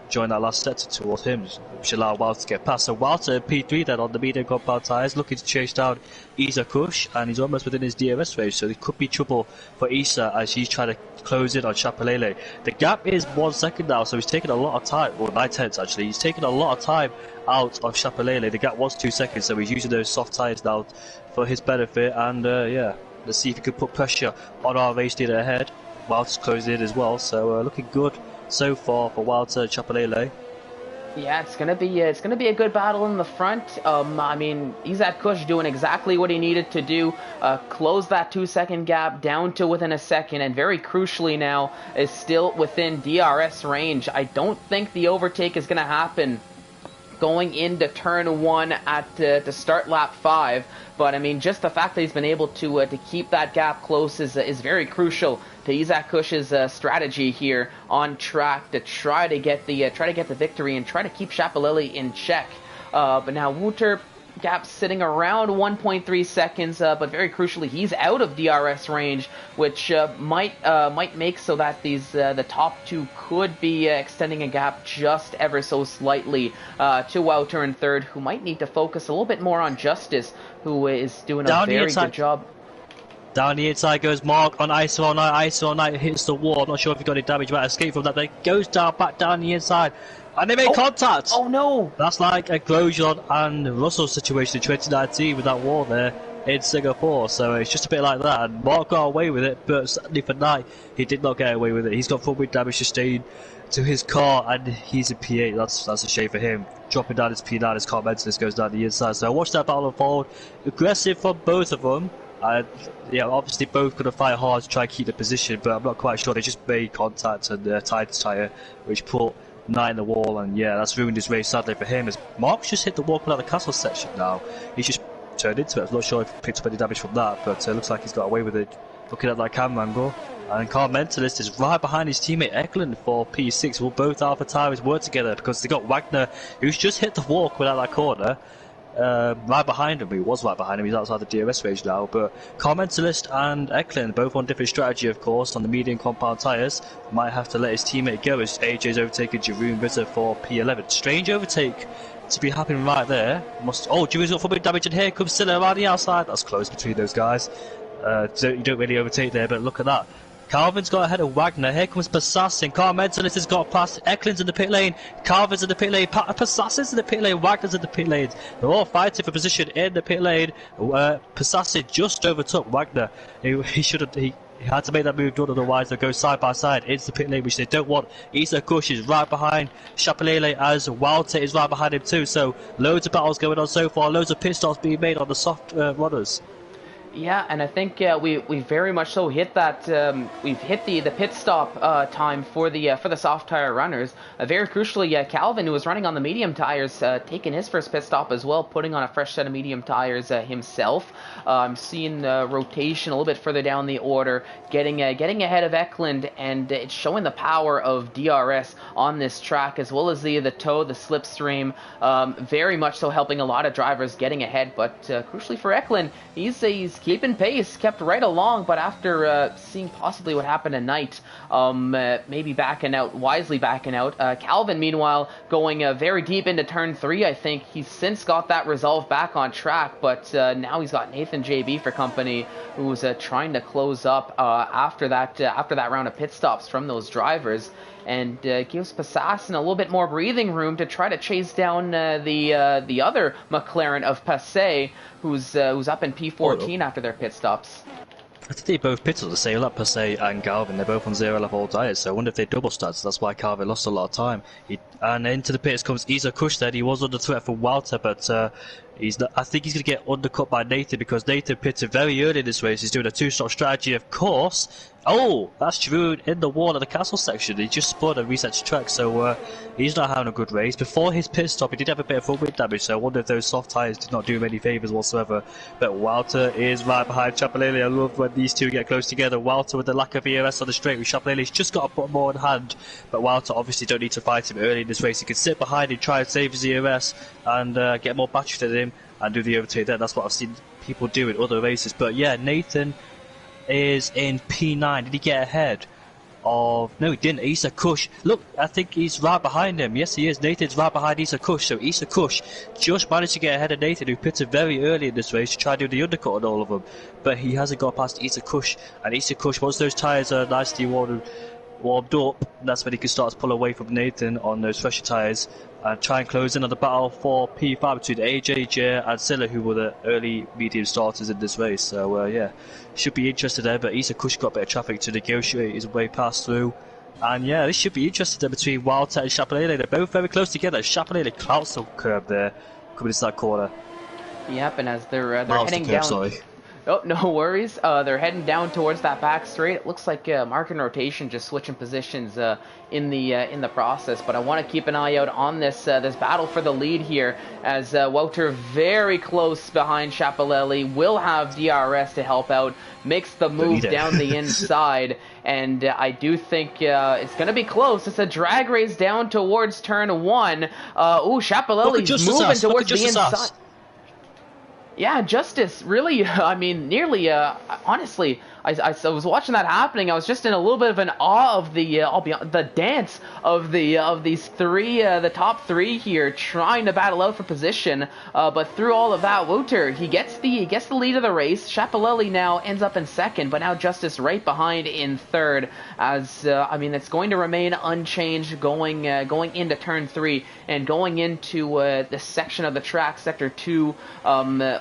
Speaker 2: during that last sector towards him, which allowed Walter to get past. So Walter P3 then on the medium compound tyres, looking to chase down Isa Kush, and he's almost within his DRS range, so there could be trouble for Isa as he's trying to close in on Chapelele. The gap is 1 second now, so he's taking a lot of time, or 9/10 actually, he's taking a lot of time out of Chapelele. The gap was 2 seconds, so he's using those soft tyres now for his benefit, and yeah, let's see if he can put pressure on our race leader ahead. Walter's closing in as well, so looking good so far for Walter Chapelele.
Speaker 1: Yeah, it's gonna be a good battle in the front. I mean, Izat Kush doing exactly what he needed to do, close that 2 second gap down to within a second, and very crucially now is still within DRS range. I don't think the overtake is gonna happen going into turn 1 at to start lap 5. But I mean, just the fact that he's been able to keep that gap close is very crucial to Izak Kush's strategy here on track to try to get the victory and try to keep Chapelele in check. But now Wouter gap sitting around 1.3 seconds, but very crucially, he's out of DRS range, which might make so that the top two could be extending a gap just ever so slightly to Wouter in third, who might need to focus a little bit more on Justice, who is doing a very good job.
Speaker 2: Down the inside goes Mark on ISRL Knight. ISRL Knight hits the wall. Not sure if he got any damage, but escape from that. But it goes back down the inside. And they make contact!
Speaker 1: Oh no!
Speaker 2: That's like a Grosjean and Russell situation in 2019 with that wall there in Singapore. So it's just a bit like that. And Mark got away with it, but certainly for Knight, he did not get away with it. He's got front wing damage sustained to his car, and he's in P8. That's a shame for him. Dropping down his P9, his car mentalist goes down the inside. So I watched that battle unfold. Aggressive from both of them. And yeah, obviously both going to fight hard to try and keep the position, but I'm not quite sure. They just made contact and tied his tyre, which put Knight in the wall, and yeah, that's ruined his race sadly for him. As Mark's just hit the wall coming out of the castle section now. He's just turned into it. I'm not sure if he picked up any damage from that, but looks like he's got away with it. Looking at that camera angle. And Car Mentalist is right behind his teammate Eklund for P6. Well, both Alpha Tires work together because they got Wagner, who's just hit the wall coming out that corner. Right behind him, he was right behind him, he's outside the DRS range now, but Car Mentalist and Eklund, both on different strategy of course, on the medium compound tyres, might have to let his teammate go as AJ's overtaken Jeroen Ritter for P11. Strange overtake to be happening right there. Jeroen's got full damage, and here comes Silla around the outside. That's close between those guys. You don't really overtake there, but look at that. Calvin's got ahead of Wagner. Here comes Passassin. Car Mentalist has got past. Eklund's in the pit lane. Calvin's in the pit lane. Passassin's in the pit lane. Wagner's in the pit lane. They're all fighting for position in the pit lane. Passassin just overtook Wagner. He He had to make that move done, otherwise they'll go side by side into the pit lane, which they don't want. Isa Kush is right behind Chapelele, as Walter is right behind him too. So loads of battles going on so far, loads of pit stops being made on the soft runners.
Speaker 1: Yeah, and I think we very much so hit that. We've hit the pit stop time for the soft tire runners. Very crucially, Calvin, who was running on the medium tires, taking his first pit stop as well, putting on a fresh set of medium tires himself. I'm seeing rotation a little bit further down the order, getting ahead of Eklund, and it's showing the power of DRS on this track, as well as the toe, the slipstream. Very much so helping a lot of drivers getting ahead, but crucially for Eklund, he's keeping pace, kept right along, but after seeing possibly what happened tonight, maybe wisely backing out. Calvin, meanwhile, going very deep into turn 3, I think. He's since got that resolve back on track, but now he's got Nathan JB for company, who's trying to close up after that round of pit stops from those drivers, and gives Passassin a little bit more breathing room to try to chase down the other McLaren of Passé, who's up in P14 after their pit stops.
Speaker 2: I think they both pitted the same lap, Passé and Galvin. They're both on 0 level tires, so I wonder if they double stats. That's why Calvin lost a lot of time. And into the pits comes Isa Kush then. He was under threat from Walter, but I think he's going to get undercut by Nathan, because Nathan pitted very early in this race. He's doing a 2-stop strategy, of course. Oh, that's Giroud in the wall of the castle section. He just spun and reset the track, so he's not having a good race. Before his pit stop, he did have a bit of front wing damage, so I wonder if those soft tyres did not do him any favours whatsoever. But Walter is right behind Chapelele. I love when these two get close together. Walter with the lack of ERS on the straight, with Chapelele's just got to put more in hand. But Walter obviously don't need to fight him early in this race. He can sit behind him, try and save his ERS, and get more battery than him, and do the overtake there. That's what I've seen people do in other races. But yeah, Nathan is in P9. Did he get ahead of... No, he didn't. Isa Kush. Look, I think he's right behind him. Yes, he is. Nathan's right behind Isa Kush. So Isa Kush just managed to get ahead of Nathan, who pitted very early in this race to try to do the undercut on all of them. But he hasn't got past Isa Kush. And Isa Kush, once those tyres are nicely warmed up, that's when he can start to pull away from Nathan on those fresher tyres and try and close in on the battle for P5 between AJ, Jay and Silla, who were the early medium starters in this race. So yeah, should be interested there, but Isa Kush got a bit of traffic to negotiate his way past through. And yeah, this should be interesting there between Walter and Chapelele. They're both very close together. Chapelele clouts the curb there, coming into that corner.
Speaker 1: Yep, and as they're heading down... Sorry. Oh, no worries. They're heading down towards that back straight. It looks like marking rotation, just switching positions in the process. But I want to keep an eye out on this battle for the lead here, as Wouter very close behind Chapelele, will have DRS to help out, makes the move down the inside, and I do think it's going to be close. It's a drag race down towards turn 1. Chapelele's moving towards the inside. Yeah, Justice, really, I mean, nearly, honestly, I was watching that happening. I was just in a little bit of an awe of the dance of these three, the top 3 here, trying to battle out for position. But through all of that, Wouter, he gets the lead of the race. Chapelele now ends up in 2nd, but now Justice right behind in 3rd. As I mean, it's going to remain unchanged going into turn 3 and going into this section of the track, sector 2,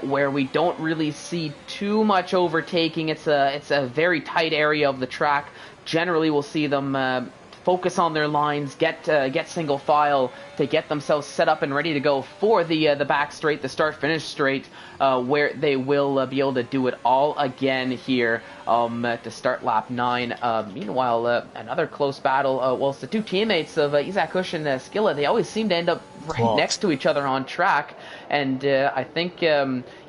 Speaker 1: where we don't really see too much overtaking. It's a very tight area of the track. Generally, we'll see them focus on their lines, get single file to get themselves set up and ready to go for the back straight, the start-finish straight, where they will be able to do it all again here to start lap 9. Meanwhile, another close battle. Well, it's the two teammates of Isaac Kush and Skilla. They always seem to end up right next to each other on track, and I think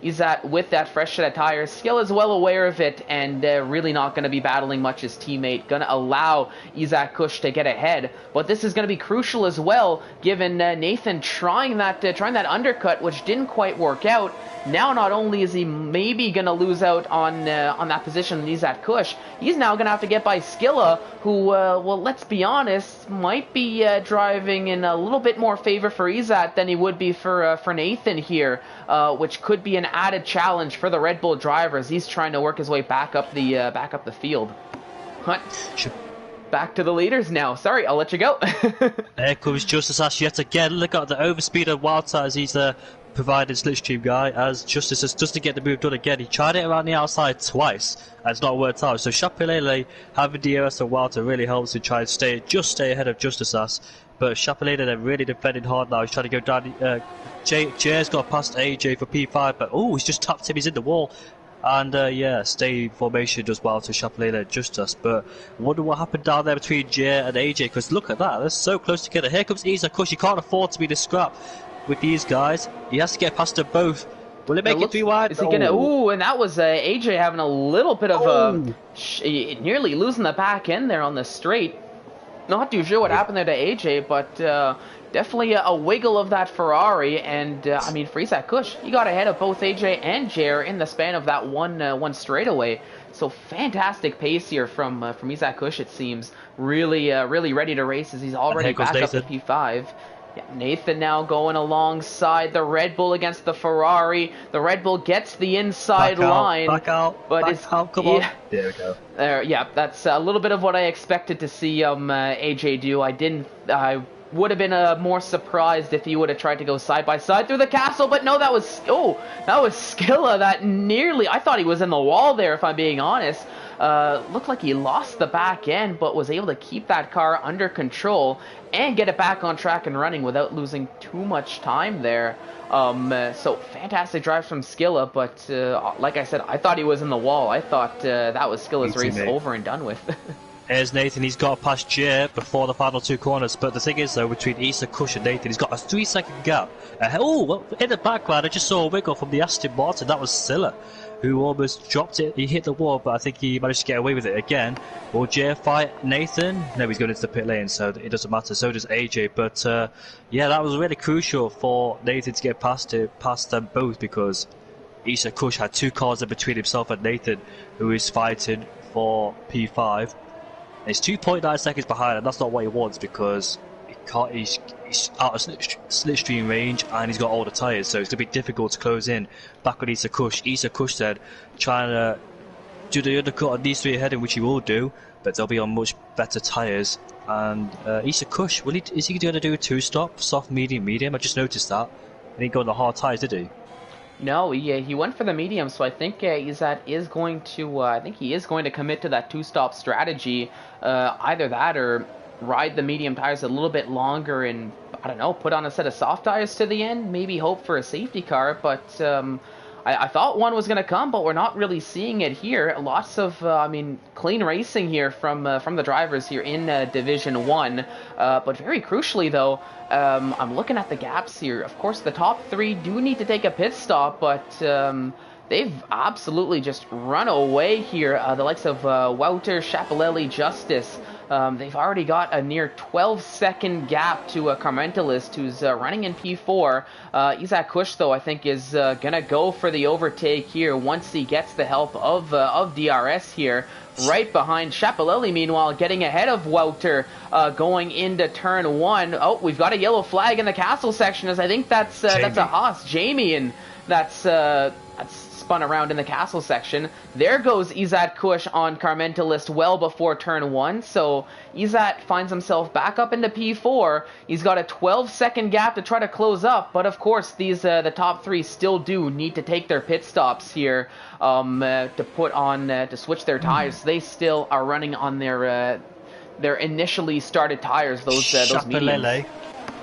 Speaker 1: Isaac, with that fresh set of tires, Skilla is well aware of it, and really not going to be battling much his teammate. Going to allow Isaac Kush to get ahead, but this is going to be crucial as well, given Nathan trying that undercut, which didn't quite work out. Now, not only is he maybe going to lose out on that position, Isaac Kush, he's now going to have to get by Skilla, who, well, let's be honest, might be driving in a little bit more favor for Isaac than he would be for Nathan here, which could be an added challenge for the Red Bull driver as he's trying to work his way back up the field. Back to the leaders now. Sorry, I'll let you go.
Speaker 2: There comes Justice Ash yet again. Look at the overspeed of Walter as he's provided slipstream guy as Justice just to get the move done again. He tried it around the outside twice and it's not worked out. So Chapelele having DRS and Walter really helps to try and stay ahead of Justice Ass. But Chapelele they're really defending hard now. He's trying to go down. Jay's got past AJ for P5, but oh, he's just tapped him. He's in the wall. And yeah, stay formation does well to Chapelele and Justice. But I wonder what happened down there between Jay and AJ, because look at that, they're so close together. Here comes Isa. Of course, you can't afford to be the scrap with these guys. He has to get past them both. Will it make it 3 wide?
Speaker 1: Is he gonna? Ooh, and that was AJ having a little bit of nearly losing the back end there on the straight. Not too sure what happened there to AJ, but definitely a wiggle of that Ferrari. And I mean, for Isaac Kush, he got ahead of both AJ and Jair in the span of that one straightaway. So fantastic pace here from Isaac Kush. It seems really ready to race as he's already back up to P5. Yeah, Nathan now going alongside the Red Bull against the Ferrari. The Red Bull gets the inside line.
Speaker 2: Back out, come on. There we go.
Speaker 1: Yeah, that's a little bit of what I expected to see AJ do. I would have been more surprised if he would have tried to go side by side through the castle, but no, that was Skilla that nearly, I thought he was in the wall there, if I'm being honest. Looked like he lost the back end, but was able to keep that car under control and get it back on track and running without losing too much time there. So fantastic drive from Skilla, but like I said, I thought he was in the wall. I thought that was Skilla's race over and done with.
Speaker 2: Here's Nathan, he's got past Jay before the final 2 corners, but the thing is though, between Issa, Kush and Nathan, he's got a 3-second gap. Well, in the background, I just saw a wiggle from the Aston Martin. That was Silla, who almost dropped it. He hit the wall, but I think he managed to get away with it again. Will Jay fight Nathan? No, he's going into the pit lane, so it doesn't matter. So does AJ. But yeah, that was really crucial for Nathan to get past them both, because Issa Kush had 2 cars in between himself and Nathan, who is fighting for P5. He's 2.9 seconds behind, and that's not what he wants, because he's out of slipstream range and he's got all the tyres, so it's going to be difficult to close in. Back on Issa Kush. Issa Kush said trying to do the undercut on these 3 ahead, which he will do, but they'll be on much better tyres. And Issa Kush, is he going to do a 2-stop, soft, medium, medium? I just noticed that. He didn't go on the hard tyres, did he?
Speaker 1: No, he went for the medium, so I think Izat is going to commit to that 2-stop strategy. Either that or ride the medium tires a little bit longer and, I don't know, put on a set of soft tires to the end, maybe hope for a safety car, but I thought one was going to come, but we're not really seeing it here. Lots of, clean racing here from the drivers here in Division 1, but very crucially, though, I'm looking at the gaps here. Of course, the top 3 do need to take a pit stop, but they've absolutely just run away here. The likes of Wouter, Chapelele, Justice. They've already got a near 12-second gap to Carmentalist, who's running in P4. Isaac Kush, though, I think is going to go for the overtake here once he gets the help of DRS here. Right behind Chapelele, meanwhile, getting ahead of Wouter going into turn 1. Oh, we've got a yellow flag in the castle section, as I think that's a Haas. Jamie, and that's spun around in the castle section. There goes Izat Kush on Carmentalist well before turn 1, so Izat finds himself back up into P4. He's got a 12-second gap to try to close up, but of course these the top 3 still do need to take their pit stops here to switch their tires. They still are running on their initially started tires, those mediums.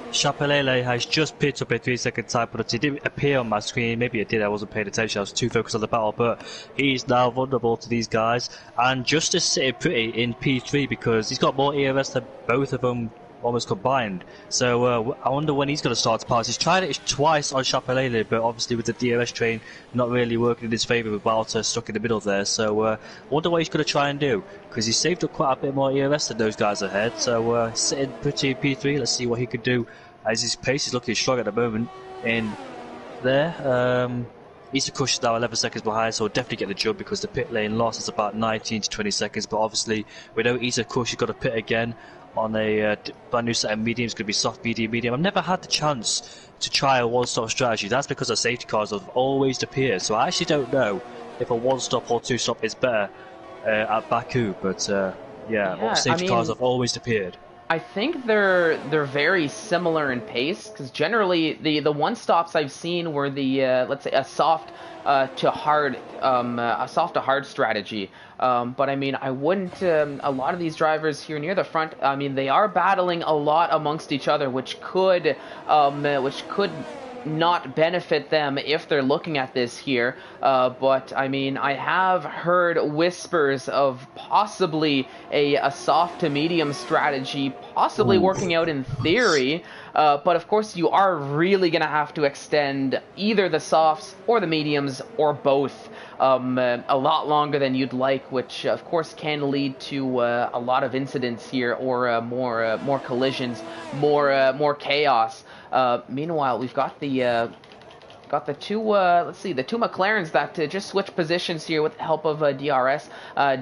Speaker 2: Chapelele has just picked up a 3-second time, but it didn't appear on my screen. Maybe it did, I wasn't paying attention, I was too focused on the battle, but he's now vulnerable to these guys. And Justice sitting pretty in P3 because he's got more ERS than both of them almost combined. So I wonder when he's going to start to pass. He's tried it twice on Chapelele, but obviously with the DRS train not really working in his favour with Walter stuck in the middle there. So I wonder what he's going to try and do, because he's saved up quite a bit more ERS than those guys ahead. So sitting pretty in P3, let's see what he can do, as his pace is looking strong at the moment in there. Issa Kush is now 11 seconds behind, so we'll definitely get the jump because the pit lane loss is about 19 to 20 seconds. But obviously, we know Issa Kush has got to pit again on a brand new set of mediums. It's going to be soft, medium, medium. I've never had the chance to try a one-stop strategy. That's because the safety cars have always appeared. So I actually don't know if a one-stop or two-stop is better at Baku. But yeah, all safety cars have always appeared.
Speaker 1: I think they're very similar in pace, because generally the one stops I've seen were the let's say a soft to hard strategy. But I mean, I wouldn't. A lot of these drivers here near the front, I mean, they are battling a lot amongst each other, which could not benefit them if they're looking at this here. But I mean, I have heard whispers of possibly a soft to medium strategy possibly working out in theory. But of course, you are really going to have to extend either the softs or the mediums or both a lot longer than you'd like, which of course can lead to a lot of incidents here, or more collisions, more chaos. Meanwhile, we've got the two the two McLarens that just switched positions here with the help of DRS.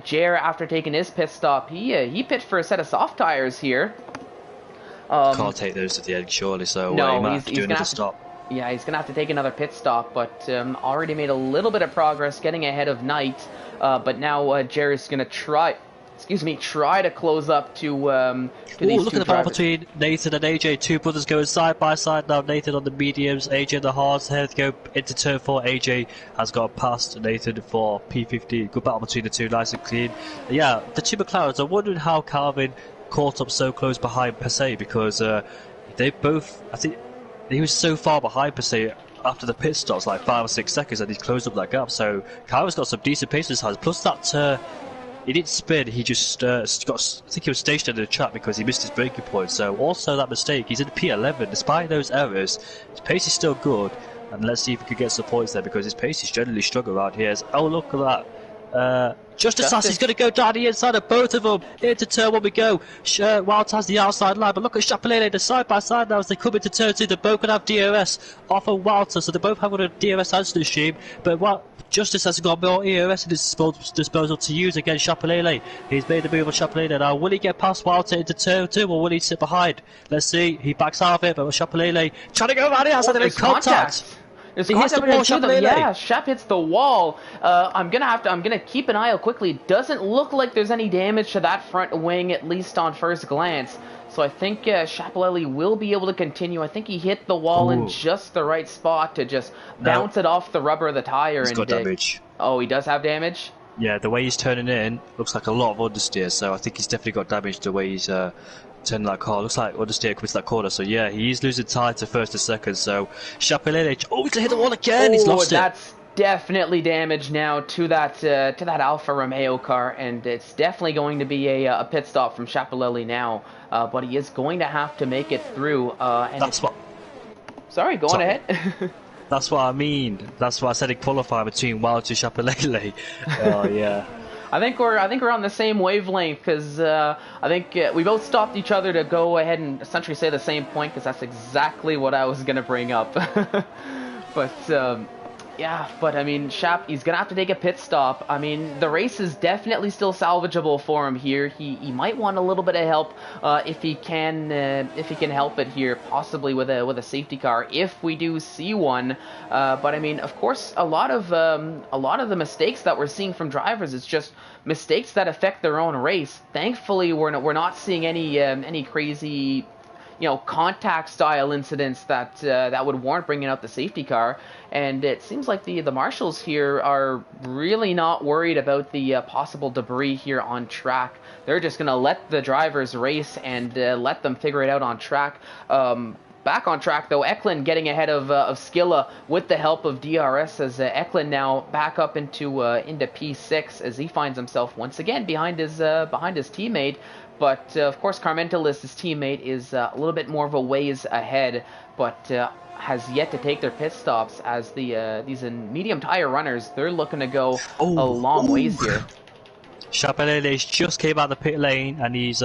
Speaker 1: Jer, after taking his pit stop, he pit for a set of soft tires here.
Speaker 2: Can't take those to the end, surely. So
Speaker 1: no,
Speaker 2: he might have to do another stop.
Speaker 1: Yeah, he's gonna have to take another pit stop, but already made a little bit of progress getting ahead of Knight. But now Jerry's gonna try to close up to these
Speaker 2: look
Speaker 1: two
Speaker 2: at the battle
Speaker 1: drivers.
Speaker 2: between Nathan and AJ. Two brothers going side by side now. Nathan on the mediums, AJ on the hards. Here they go into turn 4. AJ has got past Nathan for P50. Good battle between the two, nice and clean. Yeah, the two McLarens. I'm wondering how Calvin caught up so close behind Per se, because they both, I think, he was so far behind Per se after the pit stops, like 5 or 6 seconds, and he's closed up that gap. So Calvin's got some decent pace in his hands. Plus that. He didn't spin, he just I think he was stationed in the track because he missed his braking point. So also that mistake, he's in P11. Despite those errors, his pace is still good. And let's see if he can get some points there, because his pace is generally strong around here. Oh, look at that. Justice is going to go down the inside of both of them. Into turn 1 we go. Wild has the outside line, but look at Chapelele, they're side by side now as they come into turn 2. They both going to have DRS off of Walter, so they both have a DRS answer stream. But Justice has got more ERS in his disposal to use against Chapelele. He's made the move on Chapelele now. Will he get past Walter into turn 2, or will he sit behind? Let's see. He backs out of it, but Chapelele trying to go around the outside of contact.
Speaker 1: He hits the wall, Chapelele. Yeah, Shep hits the wall. I'm gonna keep an eye out quickly. Doesn't look like there's any damage to that front wing, at least on first glance. So I think Chapelele will be able to continue. I think he hit the wall in just the right spot to just bounce it off the rubber of the tire.
Speaker 2: He's got damage.
Speaker 1: Oh, he does have damage?
Speaker 2: Yeah, the way he's turning in looks like a lot of understeer, so I think he's definitely got damage the way he's turning that car. Looks like understeer comes to that corner, so yeah, he's losing time to first and second. So Chapelele, he's going to hit the wall again. He's lost it.
Speaker 1: That's definitely damage now to that Alfa Romeo car, and it's definitely going to be a pit stop from Chapelele now. But he is going to have to make it through. Sorry, go on ahead.
Speaker 2: That's what I mean. That's why I said in qualifying between Wild to Chapelele. Oh yeah.
Speaker 1: I think we're on the same wavelength, because I think we both stopped each other to go ahead and essentially say the same point, because that's exactly what I was gonna bring up. But yeah, but I mean, Shap, he's gonna have to take a pit stop. I mean, the race is definitely still salvageable for him here. He might want a little bit of help if he can help it here, possibly with a safety car if we do see one. But I mean, of course, a lot of the mistakes that we're seeing from drivers is just mistakes that affect their own race. Thankfully, we're not seeing any crazy, contact style incidents that would warrant bringing out the safety car. And it seems like the marshals here are really not worried about the possible debris here on track. They're just gonna let the drivers race and let them figure it out on track. Back on track though, Eklund getting ahead of Skilla with the help of DRS, as Eklund now back up into P6 as he finds himself once again behind his teammate. But of course, Carmentelis, his teammate, is a little bit more of a ways ahead, but has yet to take their pit stops, as these medium tire runners, they're looking to go a long ways here.
Speaker 2: Chapelele just came out of the pit lane, and he's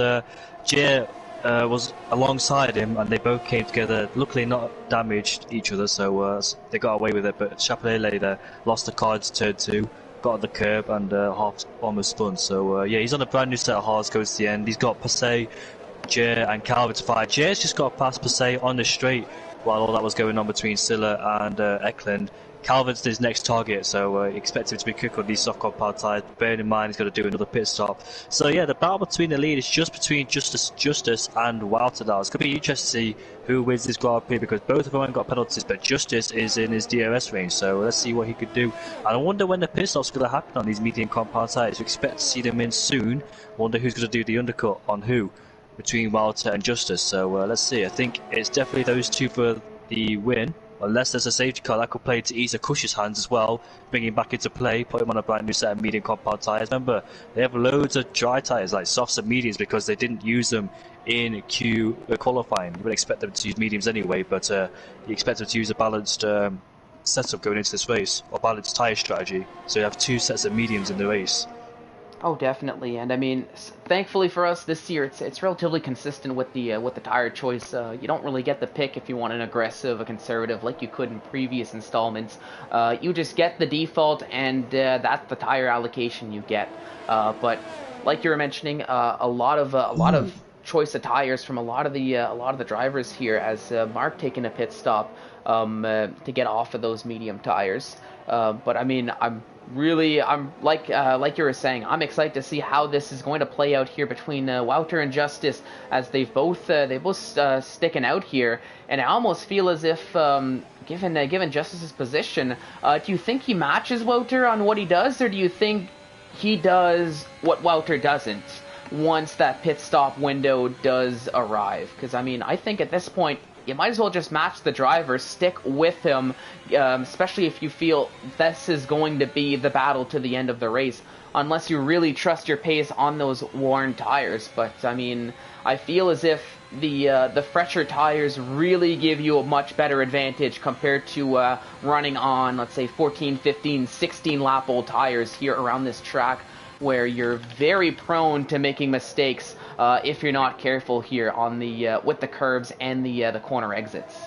Speaker 2: Jay was alongside him, and they both came together. Luckily, not damaged each other, so they got away with it. But Chapelele there lost the car into turn 2. Got on the curb and half almost spun. So yeah, he's on a brand new set of hards, goes to the end. He's got Passay, Jay and Calvin to fight. Jay's just got past Passay on the straight while all that was going on between Silla and Eklund. Calvin's his next target, so expect him to be quick on these soft compound tyres. Bearing in mind he's got to do another pit stop. So yeah, the battle between the lead is just between Justice and Walter now. It's going to be interesting to see who wins this Grand Prix, because both of them haven't got penalties, but Justice is in his DRS range, so let's see what he could do. And I wonder when the pit stop's going to happen on these medium compound tyres. We expect to see them in soon. Wonder who's going to do the undercut on who between Walter and Justice. So let's see. I think it's definitely those two for the win. Unless there's a safety car that could play to Isa Cush's hands as well, bring him back into play, put him on a brand new set of medium compound tyres. Remember, they have loads of dry tyres, like softs and mediums, because they didn't use them in Q qualifying. You would expect them to use mediums anyway, but you expect them to use a balanced setup going into this race, or balanced tyre strategy. So you have two sets of mediums in the race.
Speaker 1: Oh, definitely, and I mean, thankfully for us this year, it's relatively consistent with the tire choice. You don't really get the pick if you want an aggressive, a conservative, like you could in previous installments. You just get the default, and that's the tire allocation you get. But like you were mentioning, a lot of choice of tires from a lot of the drivers here, as Mark taking a pit stop to get off of those medium tires. But I mean, I'm like you were saying, I'm excited to see how this is going to play out here between Wouter and Justice, as they both sticking out here, and I almost feel as if given Justice's position, do you think he matches Wouter on what he does, or do you think he does what Wouter doesn't once that pit stop window does arrive? Because I mean, I think at this point, you might as well just match the driver, stick with him, especially if you feel this is going to be the battle to the end of the race, unless you really trust your pace on those worn tires. But, I mean, I feel as if the fresher tires really give you a much better advantage compared to running on, let's say, 14, 15, 16 lap old tires here around this track, where you're very prone to making mistakes if you're not careful here on the with the curves and the corner exits.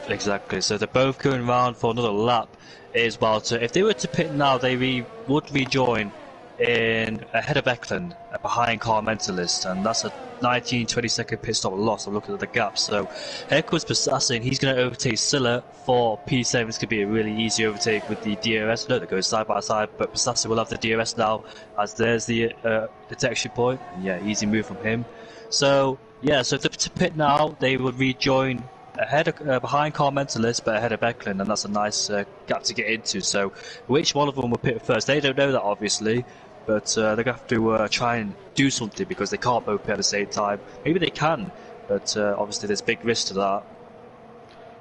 Speaker 2: Exactly. So they're both going round for another lap as well. So if they were to pit now, they would rejoin in ahead of Eklund, behind Car Mentalist, and that's a 19-20 second pit stop loss. I'm looking at the gap. So Eckwood's Assassin, he's going to overtake Silla for P7. This could be a really easy overtake with the DRS. No, they go side by side, but Assassin will have the DRS now, as there's the detection point. And yeah, easy move from him. So yeah, so to pit now, they will rejoin ahead of, behind Car Mentalist, but ahead of Eklund, and that's a nice gap to get into. So which one of them will pit first? They don't know that, obviously. But they're going to have to try and do something, because they can't both pit at the same time. Maybe they can, but obviously there's big risk to that.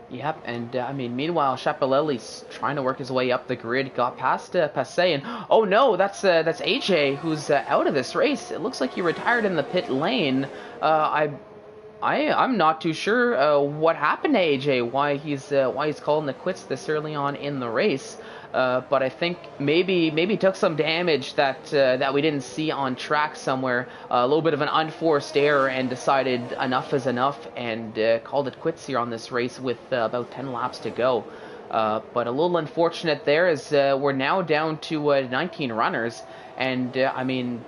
Speaker 1: Yep, and I mean, meanwhile, Chapelelli's trying to work his way up the grid, got past Passé, and oh no, that's AJ who's out of this race. It looks like he retired in the pit lane. I'm not too sure what happened to AJ, why he's calling the quits this early on in the race. But I think maybe took some damage that we didn't see on track somewhere, a little bit of an unforced error, and decided enough is enough, and called it quits here on this race with about 10 laps to go. But a little unfortunate there, as we're now down to 19 runners, and I mean,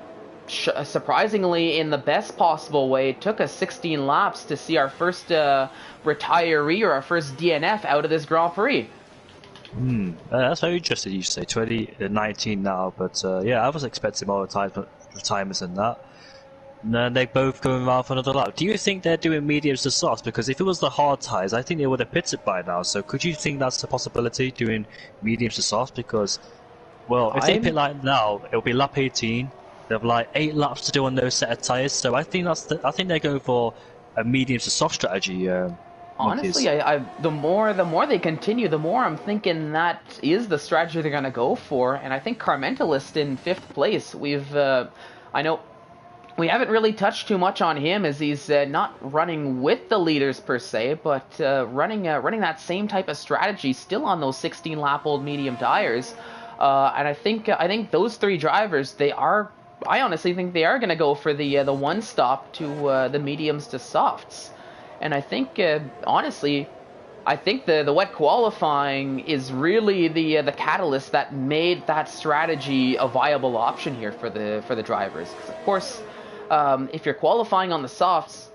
Speaker 1: surprisingly, in the best possible way, it took us 16 laps to see our first retiree, or our first DNF out of this Grand Prix.
Speaker 2: That's very interesting you say 19 now, but yeah, I was expecting more retirements than that. And then they both going around for another lap. Do you think they're doing mediums to softs? Because if it was the hard tyres, I think they would have pitted by now. So could you think that's a possibility, doing mediums to softs? Because, well, if they pit like now, it'll be lap 18. They have like 8 laps to do on those set of tyres. So I think I think they're going for a mediums to soft strategy.
Speaker 1: Honestly, the more they continue, the more I'm thinking that is the strategy they're going to go for. And I think Carmentalist in 5th place. I know we haven't really touched too much on him, as he's not running with the leaders per se, but running that same type of strategy, still on those 16 lap old medium tires. And I think those 3 drivers, I honestly think they are going to go for the one stop to the mediums to softs. And I think, honestly, the wet qualifying is really the catalyst that made that strategy a viable option here for the drivers. 'Cause of course, if you're qualifying on the softs,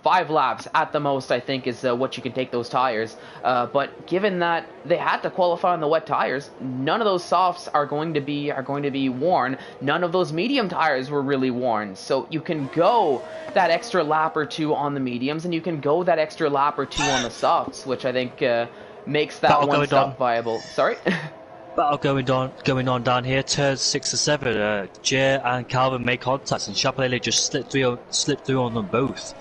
Speaker 1: 5 laps at the most, I think, is what you can take those tires. But given that they had to qualify on the wet tires, none of those softs are going to be worn. None of those medium tires were really worn. So you can go that extra lap or 2 on the mediums, and you can go that extra lap or 2 on the softs, which I think makes that one stop viable. Sorry.
Speaker 2: Battle going on down here. Turns 6 to 7. Jay and Calvin make contacts, and Chapelele just slipped through on them both.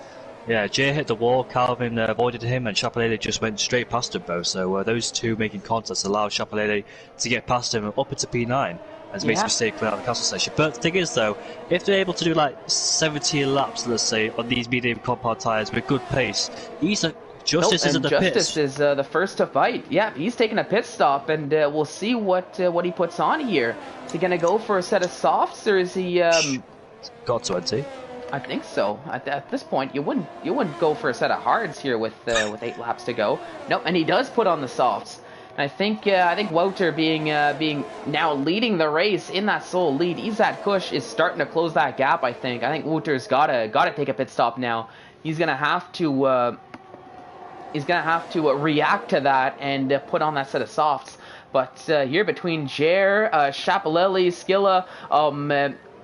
Speaker 2: Yeah, Jay hit the wall, Calvin avoided him, and Chapelele just went straight past them both. So those two making contacts allowed Chapelele to get past him up into P9. Has made a mistake out of the castle section. But the thing is, though, if they're able to do like 70 laps, let's say, on these medium compound tyres with good pace, Justice is at the pits.
Speaker 1: Justice is the first to fight. Yeah, he's taking a pit stop, and we'll see what he puts on here. Is he gonna go for a set of softs, or is he?
Speaker 2: Got 20.
Speaker 1: I think so. At this point, you wouldn't go for a set of hards here with 8 laps to go. Nope, and he does put on the softs. And I think Wouter being now leading the race in that sole lead. Izat Kush is starting to close that gap. I think Wouter's gotta take a pit stop now. He's gonna have to. He's going to have to react to that and put on that set of softs. But here between Jer, Chapelele, Skilla,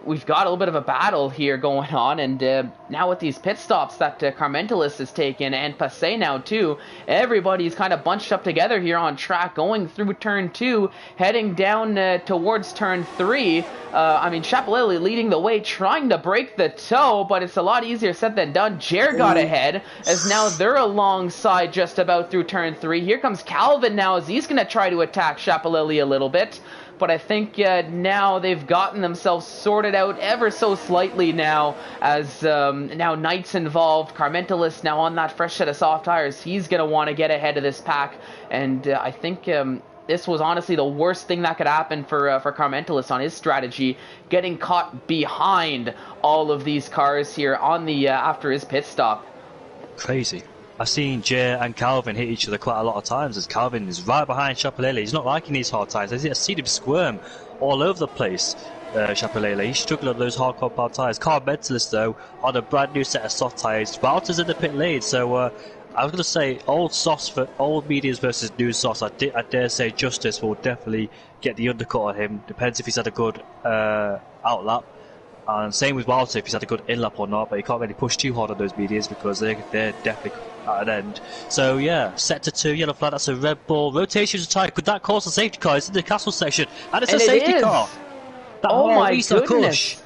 Speaker 1: we've got a little bit of a battle here going on. And now with these pit stops that Carmentelis has taken, and Passe now too, everybody's kind of bunched up together here on track, going through turn 2, heading down towards turn 3. Chapelele leading the way, trying to break the toe, but it's a lot easier said than done. Jer got ahead, as now they're alongside just about through turn 3. Here comes Calvin now, as he's going to try to attack Chapelele a little bit. But I think now they've gotten themselves sorted out ever so slightly now, as now Knight's involved. Carmentelis now on that fresh set of soft tires. He's going to want to get ahead of this pack, and I think this was honestly the worst thing that could happen for Carmentelis on his strategy, getting caught behind all of these cars here on the after his pit stop.
Speaker 2: Crazy. I've seen Jay and Calvin hit each other quite a lot of times, as Calvin is right behind Chapelele. He's not liking these hard tyres. I've seen him squirm all over the place, Chapelele. He's struggling on those hard compound tyres. Carmentelis, though, on a brand new set of soft tyres. Walter's in the pit lane, so I was going to say old softs for old mediums versus new softs. I dare say Justice will definitely get the undercut on him. Depends if he's had a good outlap. And same with Walter, if he's had a good in-lap or not, but he can't really push too hard on those mediums because they're definitely at an end. So yeah, sector 2, yellow flag, that's a red ball. Rotations are tight. Could that cause a safety car? It's in the castle section, and it's a safety car.
Speaker 1: Oh my goodness.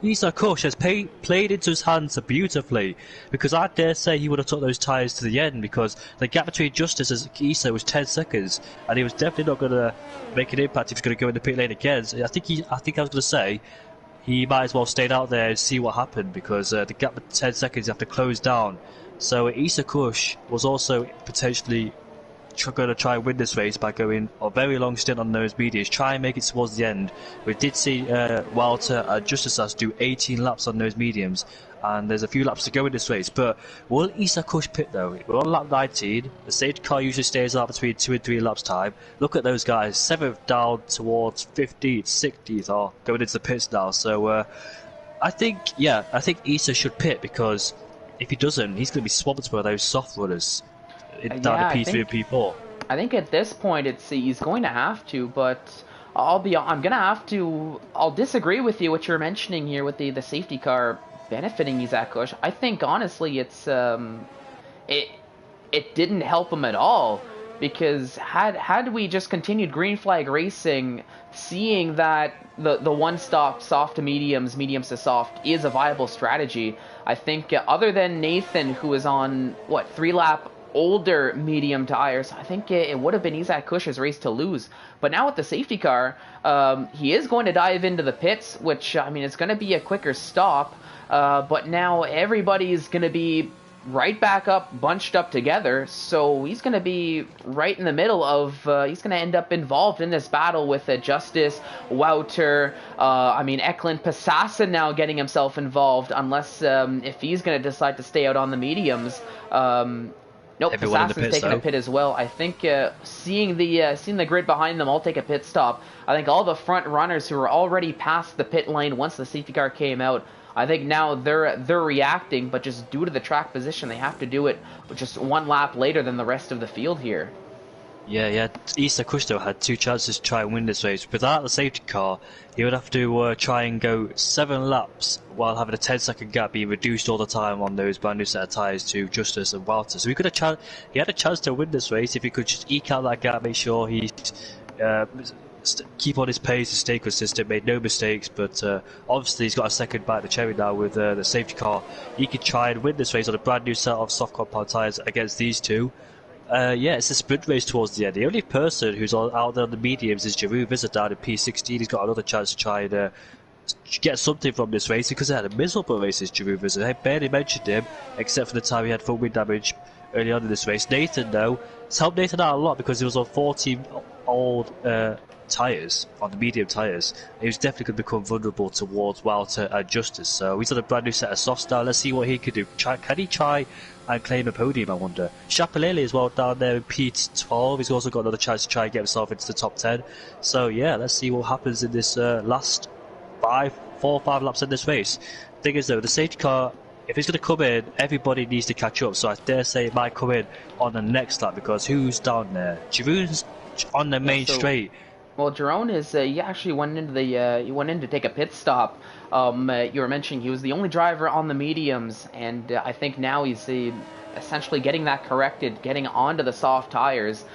Speaker 2: Isa Kush has played into his hands beautifully, because I dare say he would have took those tyres to the end, because the gap between Justice and Isa was 10 seconds, and he was definitely not going to make an impact if he's going to go in the pit lane again. So I think I was going to say he might as well stayed out there and see what happened, because the gap of 10 seconds you have to close down. So Isa Kush was also potentially going to try and win this race by going a very long stint on those medias, try and make it towards the end. We did see Walter and Justice do 18 laps on those mediums, and there's a few laps to go in this race. But will Isa Kush pit though? We're on lap 19. The safety car usually stays out between 2 and 3 laps time. Look at those guys, 7th down towards 15th, 60th are going into the pits now. So I think Isa should pit, because if he doesn't, he's going to be swamped by those soft runners down to P3 and P4.
Speaker 1: I think at this point he's going to have to, but I'll disagree with you what you're mentioning here with the safety car benefiting Izak Kush. I think honestly it didn't help him at all, because had we just continued green flag racing, seeing that the one stop soft to mediums to soft is a viable strategy, I think other than Nathan, who is on 3-lap older medium tires, I think it would have been Izak Kush's race to lose. But now with the safety car, he is going to dive into the pits, which it's going to be a quicker stop, but now everybody's going to be right back up, bunched up together, so he's going to be right in the middle of, he's going to end up involved in this battle with Justice, Wouter, Eklund, Passassin now getting himself involved, unless if he's going to decide to stay out on the mediums. Nope, Assassin's taking a pit as well. I think seeing the grid behind them all take a pit stop, I think all the front runners who were already past the pit lane once the safety car came out, I think now they're reacting, but just due to the track position, they have to do it just one lap later than the rest of the field here.
Speaker 2: Yeah. Issa Kusto had 2 chances to try and win this race. Without the safety car, he would have to try and go 7 laps while having a 10-second gap being reduced all the time on those brand new set of tyres to Justice and Walter. So he had a chance to win this race if he could just eke out that gap, make sure he keep on his pace and stay consistent, made no mistakes. But obviously he's got a second bite of the cherry now with the safety car. He could try and win this race on a brand new set of soft compound tyres against these two. Yeah, it's a sprint race towards the end. The only person who's out there on the mediums is Giroud Vizard down in P16. He's got another chance to try and get something from this race because he had a miserable race as Giroud Vizard. I barely mentioned him except for the time he had full wind damage early on in this race. Nathan, though, it's helped Nathan out a lot because he was on 14 old tyres, on the medium tyres. He was definitely going to become vulnerable towards Walter and Justice. So he's on a brand new set of softs now. Let's see what he can do. Can he try and claim a podium, I wonder? Chapelele as well down there in P12. He's also got another chance to try and get himself into the top 10. So yeah, let's see what happens in this last 4 or 5 laps in this race. Thing is though, the safety car, if it's going to come in, everybody needs to catch up. So I dare say it might come in on the next lap because who's down there? Giroud's on the main straight.
Speaker 1: Well, Jerome is he actually went into the he went in to take a pit stop. You were mentioning he was the only driver on the mediums, and I think now he's essentially getting that corrected, getting onto the soft tires,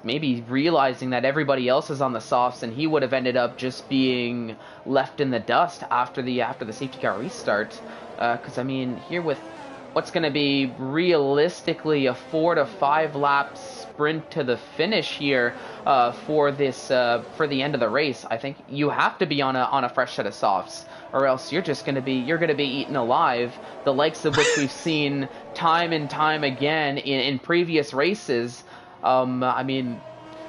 Speaker 1: maybe realizing that everybody else is on the softs, and he would have ended up just being left in the dust after the safety car restart. Because I mean, here with what's going to be realistically a 4 to 5 lap sprint to the finish here for the end of the race, I think you have to be on a fresh set of softs, or else you're going to be eaten alive. The likes of which we've seen time and time again in previous races. I mean,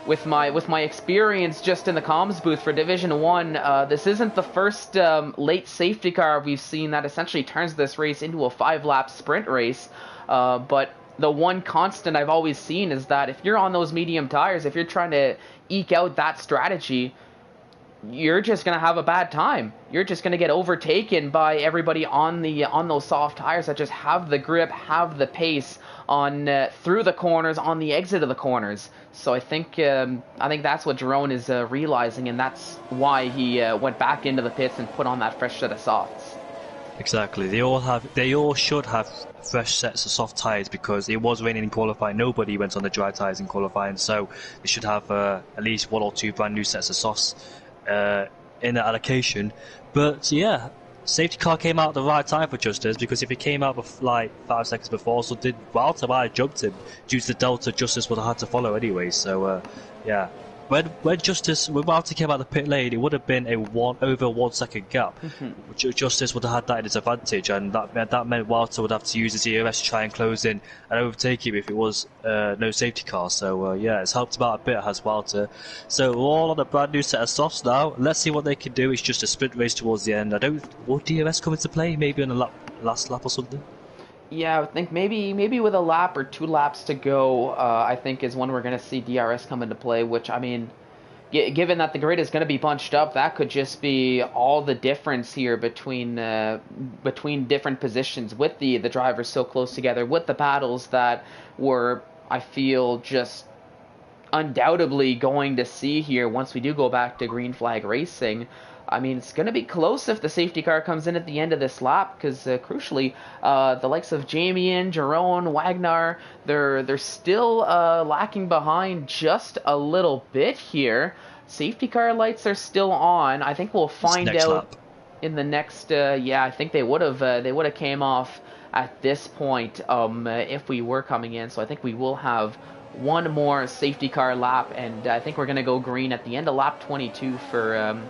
Speaker 1: with my experience just in the comms booth for Division 1, this isn't the first late safety car we've seen that essentially turns this race into a 5-lap sprint race. But the one constant I've always seen is that if you're on those medium tires, if you're trying to eke out that strategy, you're just going to have a bad time. You're just going to get overtaken by everybody on those soft tires that just have the grip, have the pace on through the corners, on the exit of the corners. So I think that's what Jerome is realizing, and that's why he went back into the pits and put on that fresh set of softs.
Speaker 2: Exactly. They all should have fresh sets of soft tyres because it was raining in qualifying. Nobody went on the dry tyres in qualifying, so they should have at least 1 or 2 brand new sets of softs in the allocation. But yeah, safety car came out at the right time for Justice, because if it came out like 5 seconds before, so did Walter. I jumped him due to the delta Justice would have had to follow anyway. So yeah, when Walter came out the pit lane, it would have been over 1 second gap. Justice would have had that in his advantage, and that meant Walter would have to use his ERS to try and close in and overtake him if it was no safety car. So yeah, it's helped him out a bit, has Walter. So we're all on a brand new set of softs now. Let's see what they can do. It's just a sprint race towards the end. Will DRS come into play? Maybe on the last lap or something?
Speaker 1: Yeah, I think maybe with a lap or 2 laps to go, I think is when we're going to see DRS come into play, which, I mean, given that the grid is going to be bunched up, that could just be all the difference here between different positions, with the drivers so close together, with the battles that we're, I feel, just undoubtedly going to see here once we do go back to green flag racing. I mean, it's going to be close if the safety car comes in at the end of this lap, because crucially, the likes of Jamien, Jerome, Wagner, they're still lacking behind just a little bit here. Safety car lights are still on. I think we'll find out lap in the next. Yeah, I think they would have came off at this point if we were coming in. So I think we will have one more safety car lap, and I think we're going to go green at the end of lap 22 for.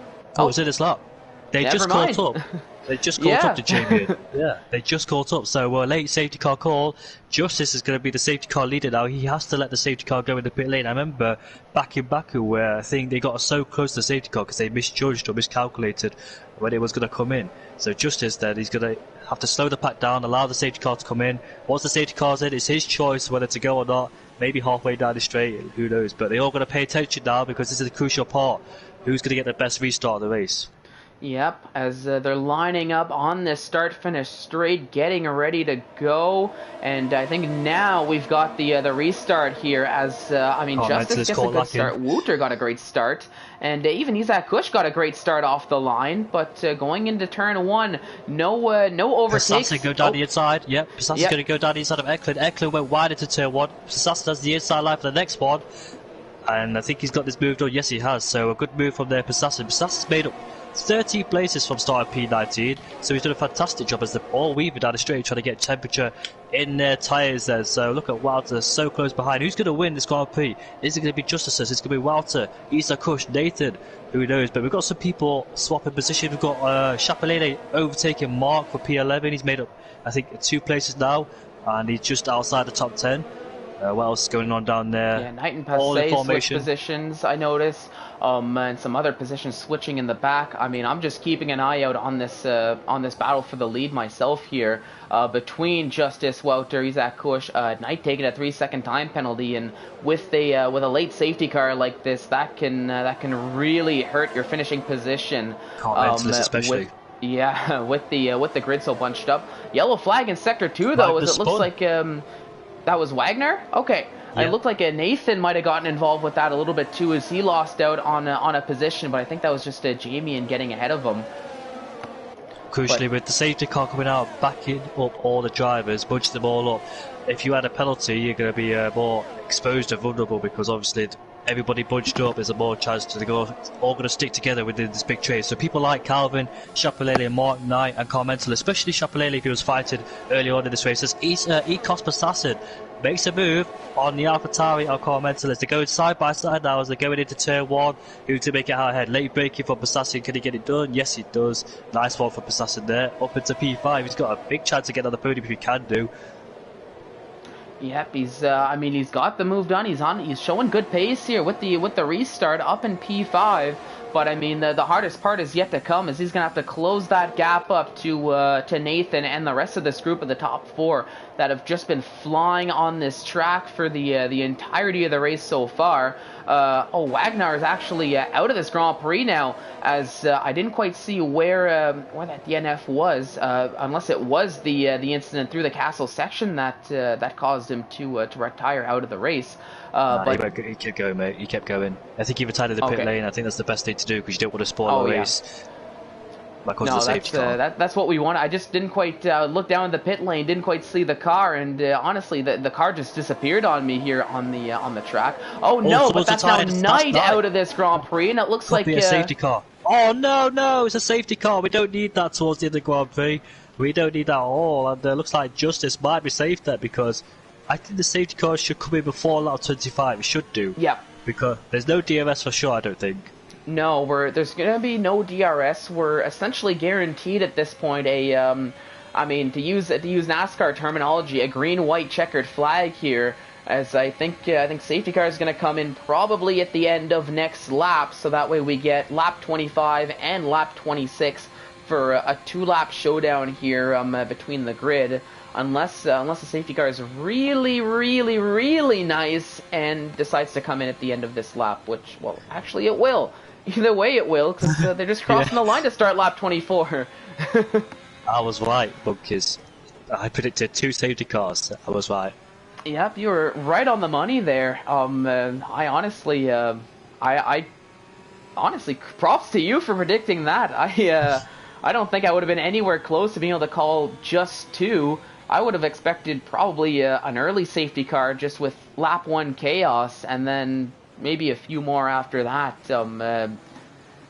Speaker 2: Oh, it's in this lap. They just caught up. They just caught up to Jamie. Yeah, they just caught up. So late safety car call. Justice is going to be the safety car leader now. He has to let the safety car go in the pit lane. I remember back in Baku where I think they got so close to the safety car because they misjudged or miscalculated when it was going to come in. So Justice then, he's going to have to slow the pack down, allow the safety car to come in. Once the safety car's in, it's his choice whether to go or not. Maybe halfway down the straight, who knows. But they're all going to pay attention now because this is a crucial part. Who's going to get the best restart of the race?
Speaker 1: Yep, as they're lining up on this start-finish straight, getting ready to go, and I think now we've got the restart here. As I mean, Justice
Speaker 2: Mentalist
Speaker 1: gets a
Speaker 2: caught
Speaker 1: good
Speaker 2: lacking.
Speaker 1: start. Wooter got a great start, and even Isaac Kush got a great start off the line. But going into turn one, no overtakes.
Speaker 2: Pasasa go down the inside. Yep, Pasasa's
Speaker 1: Yep.
Speaker 2: going to go down the inside of Eklund. Eklund went wide into turn one. Pasasa does the inside line for the next one. And I think he's got this move done. Yes, he has. So a good move from there, Pasasa. Pasasa's made up 30 places from start of P19. So he's done a fantastic job as they're all weaving down the straight, trying to get temperature in their tyres there. So look at Walter so close behind. Who's going to win this Grand Prix? Is it going to be Justice? It's going to be Walter, Isa Kush, Nathan. Who knows? But we've got some people swapping position. We've got Chapelele overtaking Mark for P11. He's made up, I think, 2 places now. And he's just outside the top 10. What else is going on down there?
Speaker 1: Yeah, Knight and
Speaker 2: All in
Speaker 1: Passé switch
Speaker 2: formation.
Speaker 1: positions, I notice, and some other positions switching in the back. I mean, I'm just keeping an eye out on this battle for the lead myself here, between Justice, Wouter, Isaac Kush, Knight taking a 3-second time penalty, and with a late safety car like this, that can really hurt your finishing position.
Speaker 2: Especially.
Speaker 1: Yeah, with the grid so bunched up. Yellow flag in sector 2 though, as it looks like that was Wagner? Okay.
Speaker 2: Yeah.
Speaker 1: It looked like Nathan might have gotten involved with that a little bit too, as he lost out on a position, but I think that was just Jamie and getting ahead of him.
Speaker 2: Crucially, with the safety car coming out, backing up all the drivers, bunching them all up. If you had a penalty, you're going to be more exposed and vulnerable, because obviously everybody bunched up, there's a more chance to go all going to stick together within this big trade. So people like Calvin, Chapelele, Mark Knight and Carmental, especially Chapelele if he was fighting early on in this race, as Ecos Passassin makes a move on the AlphaTauri or Carmental as they're going side by side now as they're going into turn one. Who to make it out ahead? Late braking for Passassin, can he get it done? Yes, he does. Nice one for Passassin there. Up into P5, he's got a big chance to get on the podium if he can do.
Speaker 1: Yep, he's got the move done. He's showing good pace here with the restart up in P5. But I mean, the hardest part is yet to come, as he's gonna have to close that gap up to Nathan and the rest of this group of the top 4 that have just been flying on this track for the entirety of the race so far. Wagner is actually out of this Grand Prix now, as I didn't quite see where that DNF was, unless it was the incident through the castle section that caused him to retire out of the race.
Speaker 2: But he kept going, mate. He kept going. I think he retired in the pit lane. I think that's the best thing to do, because you don't want to spoil the race.
Speaker 1: No, that's what we want. I just didn't quite look down the pit lane, didn't quite see the car, and honestly, the car just disappeared on me here on the track. Oh no, but that's now Knight out of this Grand Prix, and it looks like
Speaker 2: a safety car. Oh no, it's a safety car. We don't need that towards the end of the Grand Prix. We don't need that at all, and looks like Justice might be safe there, because I think the safety cars should come in before lap 25. It should do.
Speaker 1: Yeah.
Speaker 2: Because there's no DRS for sure, I don't think.
Speaker 1: No, there's going to be no DRS. We're essentially guaranteed at this point to use NASCAR terminology, a green-white checkered flag here, as I think safety car is going to come in probably at the end of next lap, so that way we get lap 25 and lap 26 for a 2-lap showdown here between the grid. Unless the safety car is really, really, really nice and decides to come in at the end of this lap, which, well, actually it will. Either way it will, because they're just crossing the line to start lap 24.
Speaker 2: I was right, Bunkers. I predicted 2 safety cars. I was right.
Speaker 1: Yep, you were right on the money there. I honestly, props to you for predicting that. I don't think I would have been anywhere close to being able to call just 2. I would have expected probably an early safety car just with lap 1 chaos, and then maybe a few more after that,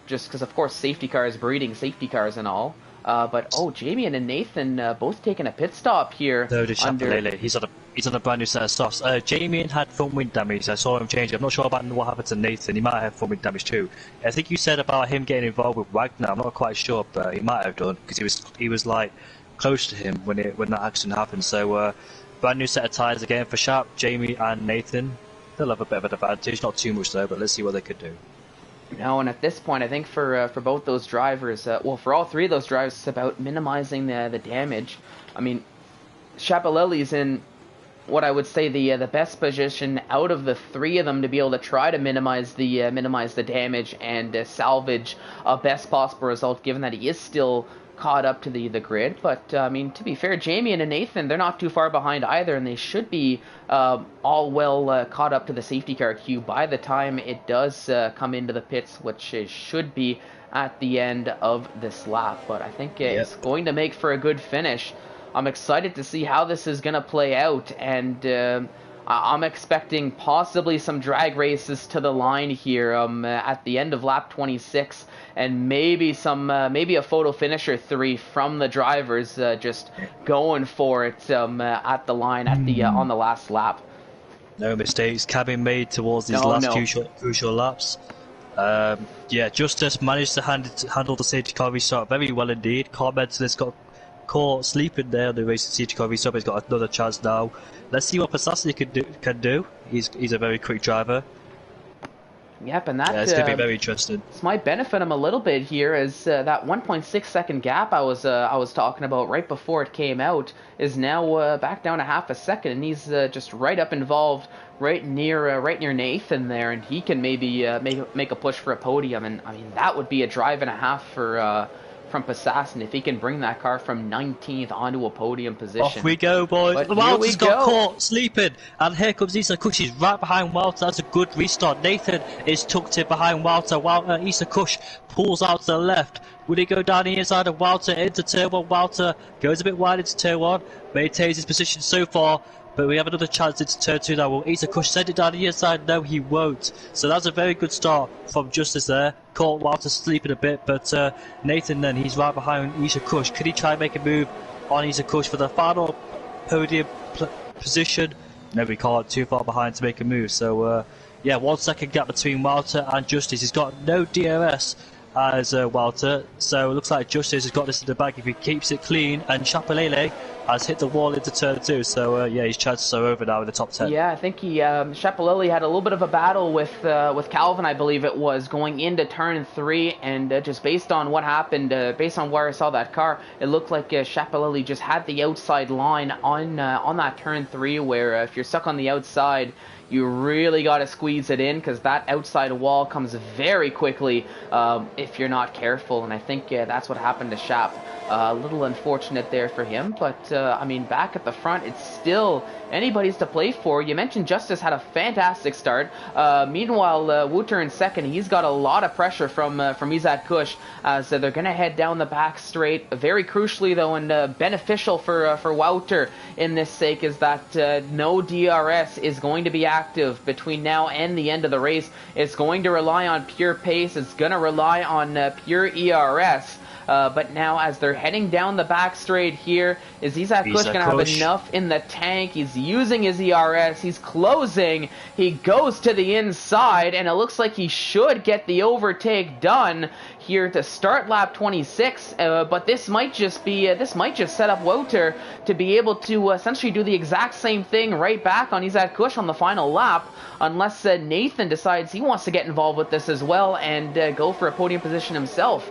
Speaker 1: just because of course safety cars breeding safety cars and all. But Jamie and Nathan both taking a pit stop here.
Speaker 2: No, he's on a brand new set of softs. Jamie had front wing damage. I saw him change. I'm not sure about what happened to Nathan. He might have front wing damage too. I think you said about him getting involved with Wagner. I'm not quite sure, but he might have done, because he was like close to him when that accident happened. So brand new set of tyres again for Sharp, Jamie and Nathan. They'll have a bit of an advantage, not too much though, but let's see what they could do.
Speaker 1: No, and at this point, I think for both those drivers, for all 3 of those drivers, it's about minimizing the damage. I mean, Chapelele's in what I would say the best position out of the three of them to be able to try to minimize the damage and salvage a best possible result, given that he is still caught up to the grid. But I mean, to be fair, Jamie and Nathan, they're not too far behind either, and they should be all well caught up to the safety car queue by the time it does come into the pits, which should be at the end of this lap. But I think it's going to make for a good finish. I'm excited to see how this is going to play out, and I'm expecting possibly some drag races to the line here at the end of lap 26, and maybe a photo finish or 3 from the drivers just going for it at the line on the last lap.
Speaker 2: No mistakes cabin made towards these crucial laps. Yeah, Justice managed to handle the safety car restart very well indeed. Carmental's got caught sleeping there on the racing safety car restart, but he's got another chance now. Let's see what Pasassi can do. He's a very quick driver.
Speaker 1: Yep, and that
Speaker 2: it's going to be very interesting.
Speaker 1: This might benefit him a little bit here, as that 1.6 second gap I was talking about right before it came out is now back down to half a second, and he's just right up involved, right near Nathan there, and he can maybe make a push for a podium, and I mean that would be a drive and a half for from Passassin if he can bring that car from 19th onto a podium position.
Speaker 2: Off we go, boys. Walter's got caught sleeping, and here comes Issa Kush. He's right behind Walter. That's a good restart. Nathan is tucked in behind Walter. Issa Kush pulls out to the left. Would he go down the inside of Walter into turn 1? Walter goes a bit wide into turn 1, maintains his position so far. But we have another chance into turn 2 now. Will Issa Kush send it down the inside? No, he won't. So that's a very good start from Justice there. Caught Walter sleeping a bit, but Nathan then, he's right behind Issa Kush. Could he try and make a move on Issa Kush for the final podium position? No, we can't. Too far behind to make a move. So, yeah, 1 second gap between Walter and Justice. He's got no DRS as Walter, so it looks like Justice has got this in the bag if he keeps it clean, and Chapelele has hit the wall into turn 2, so yeah, his chances are over now in the top 10.
Speaker 1: Yeah, I think Chapelele had a little bit of a battle with Calvin, I believe it was, going into turn 3, and just based on what happened, based on where I saw that car, it looked like Chapelele just had the outside line on that turn 3, where if you're stuck on the outside, you really got to squeeze it in, because that outside wall comes very quickly if you're not careful, and I think that's what happened to Shap. A little unfortunate there for him, but I mean, back at the front, it's still anybody's to play for. You mentioned Justice had a fantastic start. Meanwhile, Wouter in second, he's got a lot of pressure from Izat Kush, as they're going to head down the back straight. Very crucially, though, and beneficial for Wouter in this sake, is that no DRS is going to be active between now and the end of the race. It's going to rely on pure pace. It's going to rely on pure ERS. But now, as they're heading down the back straight here, is Izat Kush going to have enough in the tank? He's using his ERS. He's closing. He goes to the inside, and it looks like he should get the overtake done here to start lap 26. But this might just set up Wouter to be able to essentially do the exact same thing right back on Izat Kush on the final lap, unless Nathan decides he wants to get involved with this as well and go for a podium position himself.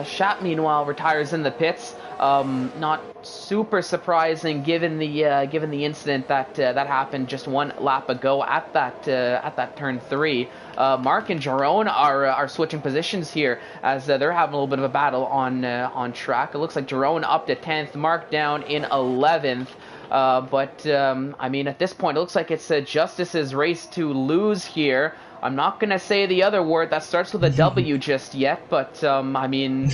Speaker 1: Shap, meanwhile, retires in the pits. Not super surprising given the incident that happened just 1 lap ago at that turn 3. Mark and Jerome are switching positions here, as they're having a little bit of a battle on track. It looks like Jerome up to 10th, Mark down in 11th. But I mean, at this point, it looks like it's Justice's race to lose here. I'm not going to say the other word that starts with a W just yet, but I mean,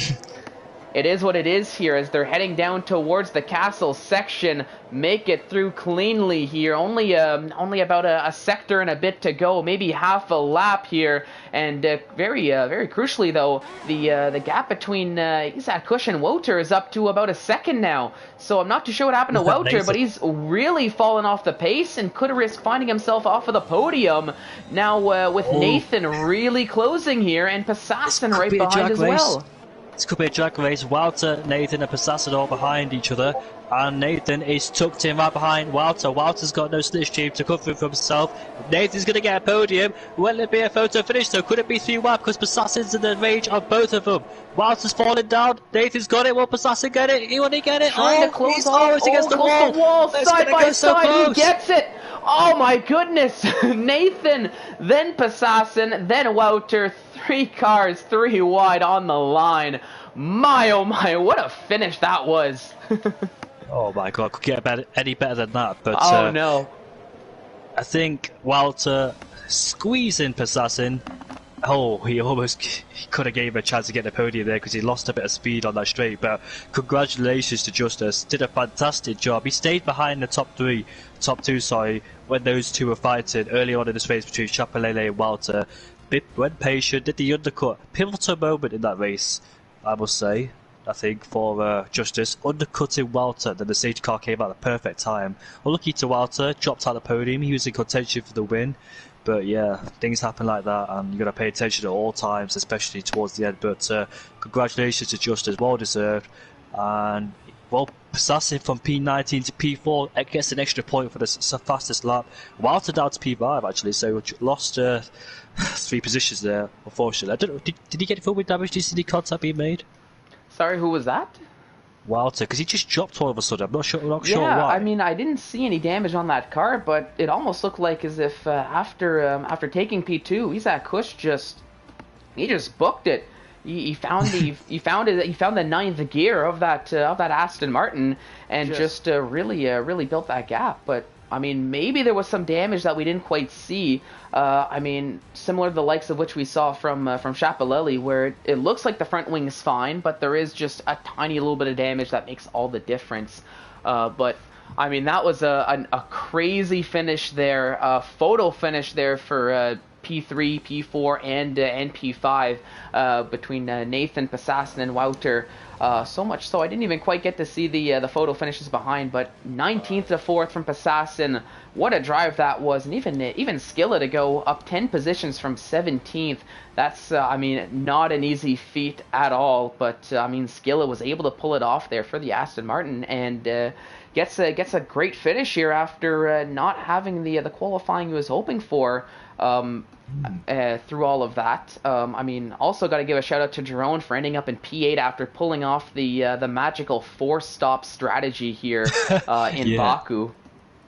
Speaker 1: it is what it is here as they're heading down towards the castle section. Make it through cleanly here. Only about a sector and a bit to go, maybe half a lap here. And very crucially, though, the gap between Izat Kush and Wouter is up to about a second now. So I'm not too sure what happened to Wouter, but he's really fallen off the pace and could risk finding himself off of the podium. Now with Nathan really closing here, and Passassin right behind as well.
Speaker 2: This could be a drag race. Walter, Nathan and Passassin all behind each other. And Nathan is tucked in right behind Walter. Walter's got no slipstream to cover for himself. Nathan's going to get a podium. Will it be a photo finish though? Could it be 3-1? Because Passassin's in the range of both of them. Walter's falling down. Nathan's got it. Will Passassin get it? He want to get it.
Speaker 1: Trying to close off.
Speaker 2: It's against the
Speaker 1: wall.
Speaker 2: wall.
Speaker 1: Side by side. He gets it. Oh my goodness. Nathan, then Passassin, then Wouter. 3 cars, 3 wide on the line. My oh my, what a finish that was.
Speaker 2: Oh my god, could get any better than that. But
Speaker 1: oh no.
Speaker 2: I think Walter squeezing Passassin. Oh, he could have gave him a chance to get the podium there because he lost a bit of speed on that straight. But congratulations to Justice, did a fantastic job. He stayed behind the top 2, sorry, when those two were fighting early on in this race between Chapelele and Walter. Went patient, did the undercut. Pivotal moment in that race, I must say. I think for Justice, undercutting Walter, then the safety car came out at the perfect time. Unlucky to Walter, dropped out the podium, he was in contention for the win. But yeah, things happen like that, and you got to pay attention at all times, especially towards the end. But congratulations to Justice, well deserved. And well, Passassin from P19 to P4 gets an extra point for the fastest lap. Walter down to P5 actually, so lost 3 positions there, unfortunately. I don't know, did he get full with damage? Did you see any contact being made?
Speaker 1: Sorry, who was that?
Speaker 2: Walter, because he just dropped all of a sudden. I'm not sure why.
Speaker 1: Yeah, I mean, I didn't see any damage on that car, but it almost looked like as if after taking P2, Isaac Kush just booked it. He found the he found the 9th gear of that Aston Martin and just really built that gap. But I mean, maybe there was some damage that we didn't quite see. I mean, similar to the likes of which we saw from Chapelele, where it looks like the front wing is fine, but there is just a tiny little bit of damage that makes all the difference. But I mean, that was a crazy finish there, photo finish there for P3, P4, and P5 between Nathan, Passassin, and Wouter. So much so I didn't even quite get to see the photo finishes behind, but 19th to 4th from Passassin. What a drive that was, and even Skilla to go up 10 positions from 17th. That's I mean, not an easy feat at all, but I mean, Skilla was able to pull it off there for the Aston Martin and gets a great finish here after not having the qualifying he was hoping for. Through all of that. I mean, also got to give a shout out to Jerome for ending up in P8 after pulling off the magical 4-stop strategy here in Baku.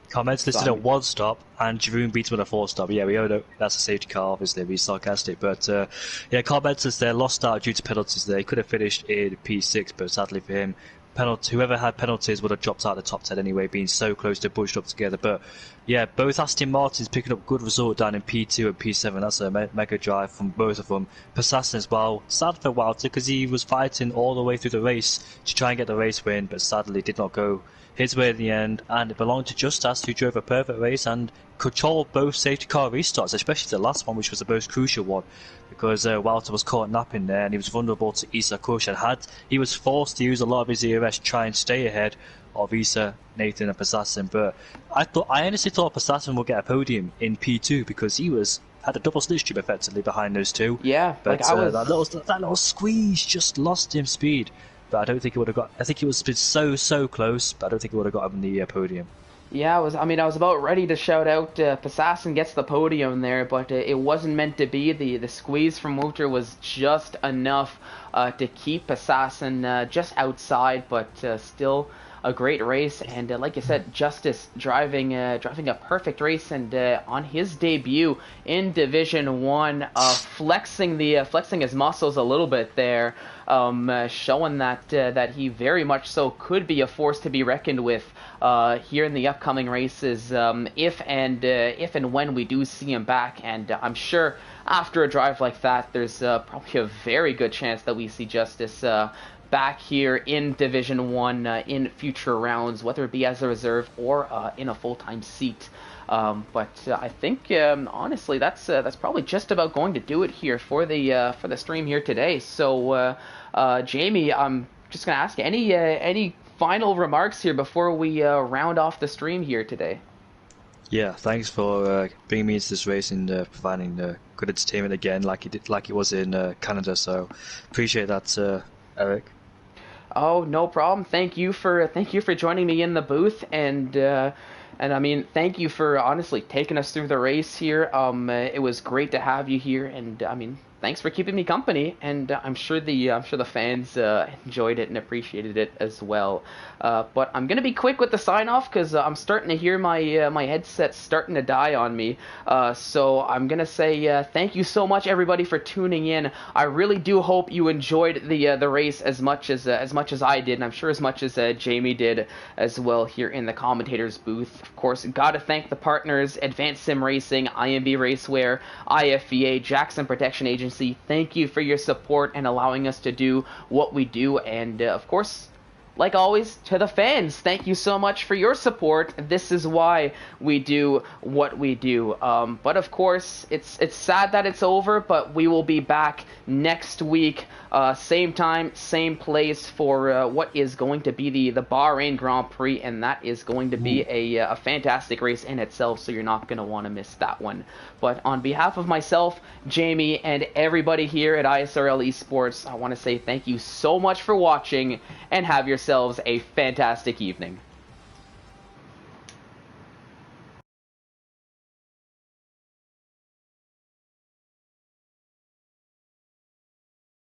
Speaker 2: Comments listed at 1 stop, and Jerome beats him at a 4-stop. Yeah, we all know that's a safety car, obviously, we're sarcastic. But yeah, commenters there lost out due to penalties there. He could have finished in P6, but sadly for him, whoever had penalties would have dropped out of the top 10 anyway, being so close to bunched up together. But yeah, both Aston Martins picking up good result down in P2 and P7. That's a mega drive from both of them. Passassin as well. Sad for Walter because he was fighting all the way through the race to try and get the race win, but sadly did not go his way in the end. And it belonged to Justice, who drove a perfect race and controlled both safety car restarts, especially the last one, which was the most crucial one, because Walter was caught napping there and he was vulnerable to Issa Kush, and he was forced to use a lot of his ERS to try and stay ahead of Issa, Nathan and Passassin. But I honestly thought Passassin would get a podium in P2 because he had a double slipstream effectively behind those two.
Speaker 1: Yeah,
Speaker 2: but that little squeeze just lost him speed. But I don't think it would have got. I think it was been so close, but I don't think it would have got him the podium.
Speaker 1: Yeah, I was about ready to shout out Passassin gets the podium there, but it wasn't meant to be. The squeeze from Wouter was just enough to keep Passassin just outside, but still a great race. And like you said, Justice driving a perfect race, and on his debut in Division 1, flexing his muscles a little bit there, showing that he very much so could be a force to be reckoned with here in the upcoming races, if and when we do see him back. And I'm sure after a drive like that, there's probably a very good chance that we see Justice back here in Division 1 in future rounds, whether it be as a reserve or in a full-time seat. But I think honestly that's probably just about going to do it here for the stream here today. So Jamie, I'm just gonna ask you any final remarks here before we round off the stream here today.
Speaker 2: Yeah, thanks for bringing me into this race and providing good entertainment again, like it was in Canada. So appreciate that, Eric.
Speaker 1: Oh, no problem. Thank you for joining me in the booth, and I mean, thank you for honestly taking us through the race here. It was great to have you here, and I mean, thanks for keeping me company. And I'm sure the fans enjoyed it and appreciated it as well. But I'm gonna be quick with the sign off because I'm starting to hear my headset starting to die on me. So I'm gonna say thank you so much everybody for tuning in. I really do hope you enjoyed the race as much as I did, and I'm sure as much as Jamie did as well here in the commentators booth. Of course, gotta thank the partners: Advanced Sim Racing, IMB Raceware, IFVA, Jackson Protection Agency. Thank you for your support and allowing us to do what we do, and of course, like always, to the fans, thank you so much for your support. This is why we do what we do. But of course, it's sad that it's over, but we will be back next week, same time, same place for what is going to be the Bahrain Grand Prix, and that is going to be a fantastic race in itself, so you're not going to want to miss that one. But on behalf of myself, Jamie, and everybody here at ISRL Esports, I want to say thank you so much for watching, and have yourselves a fantastic evening.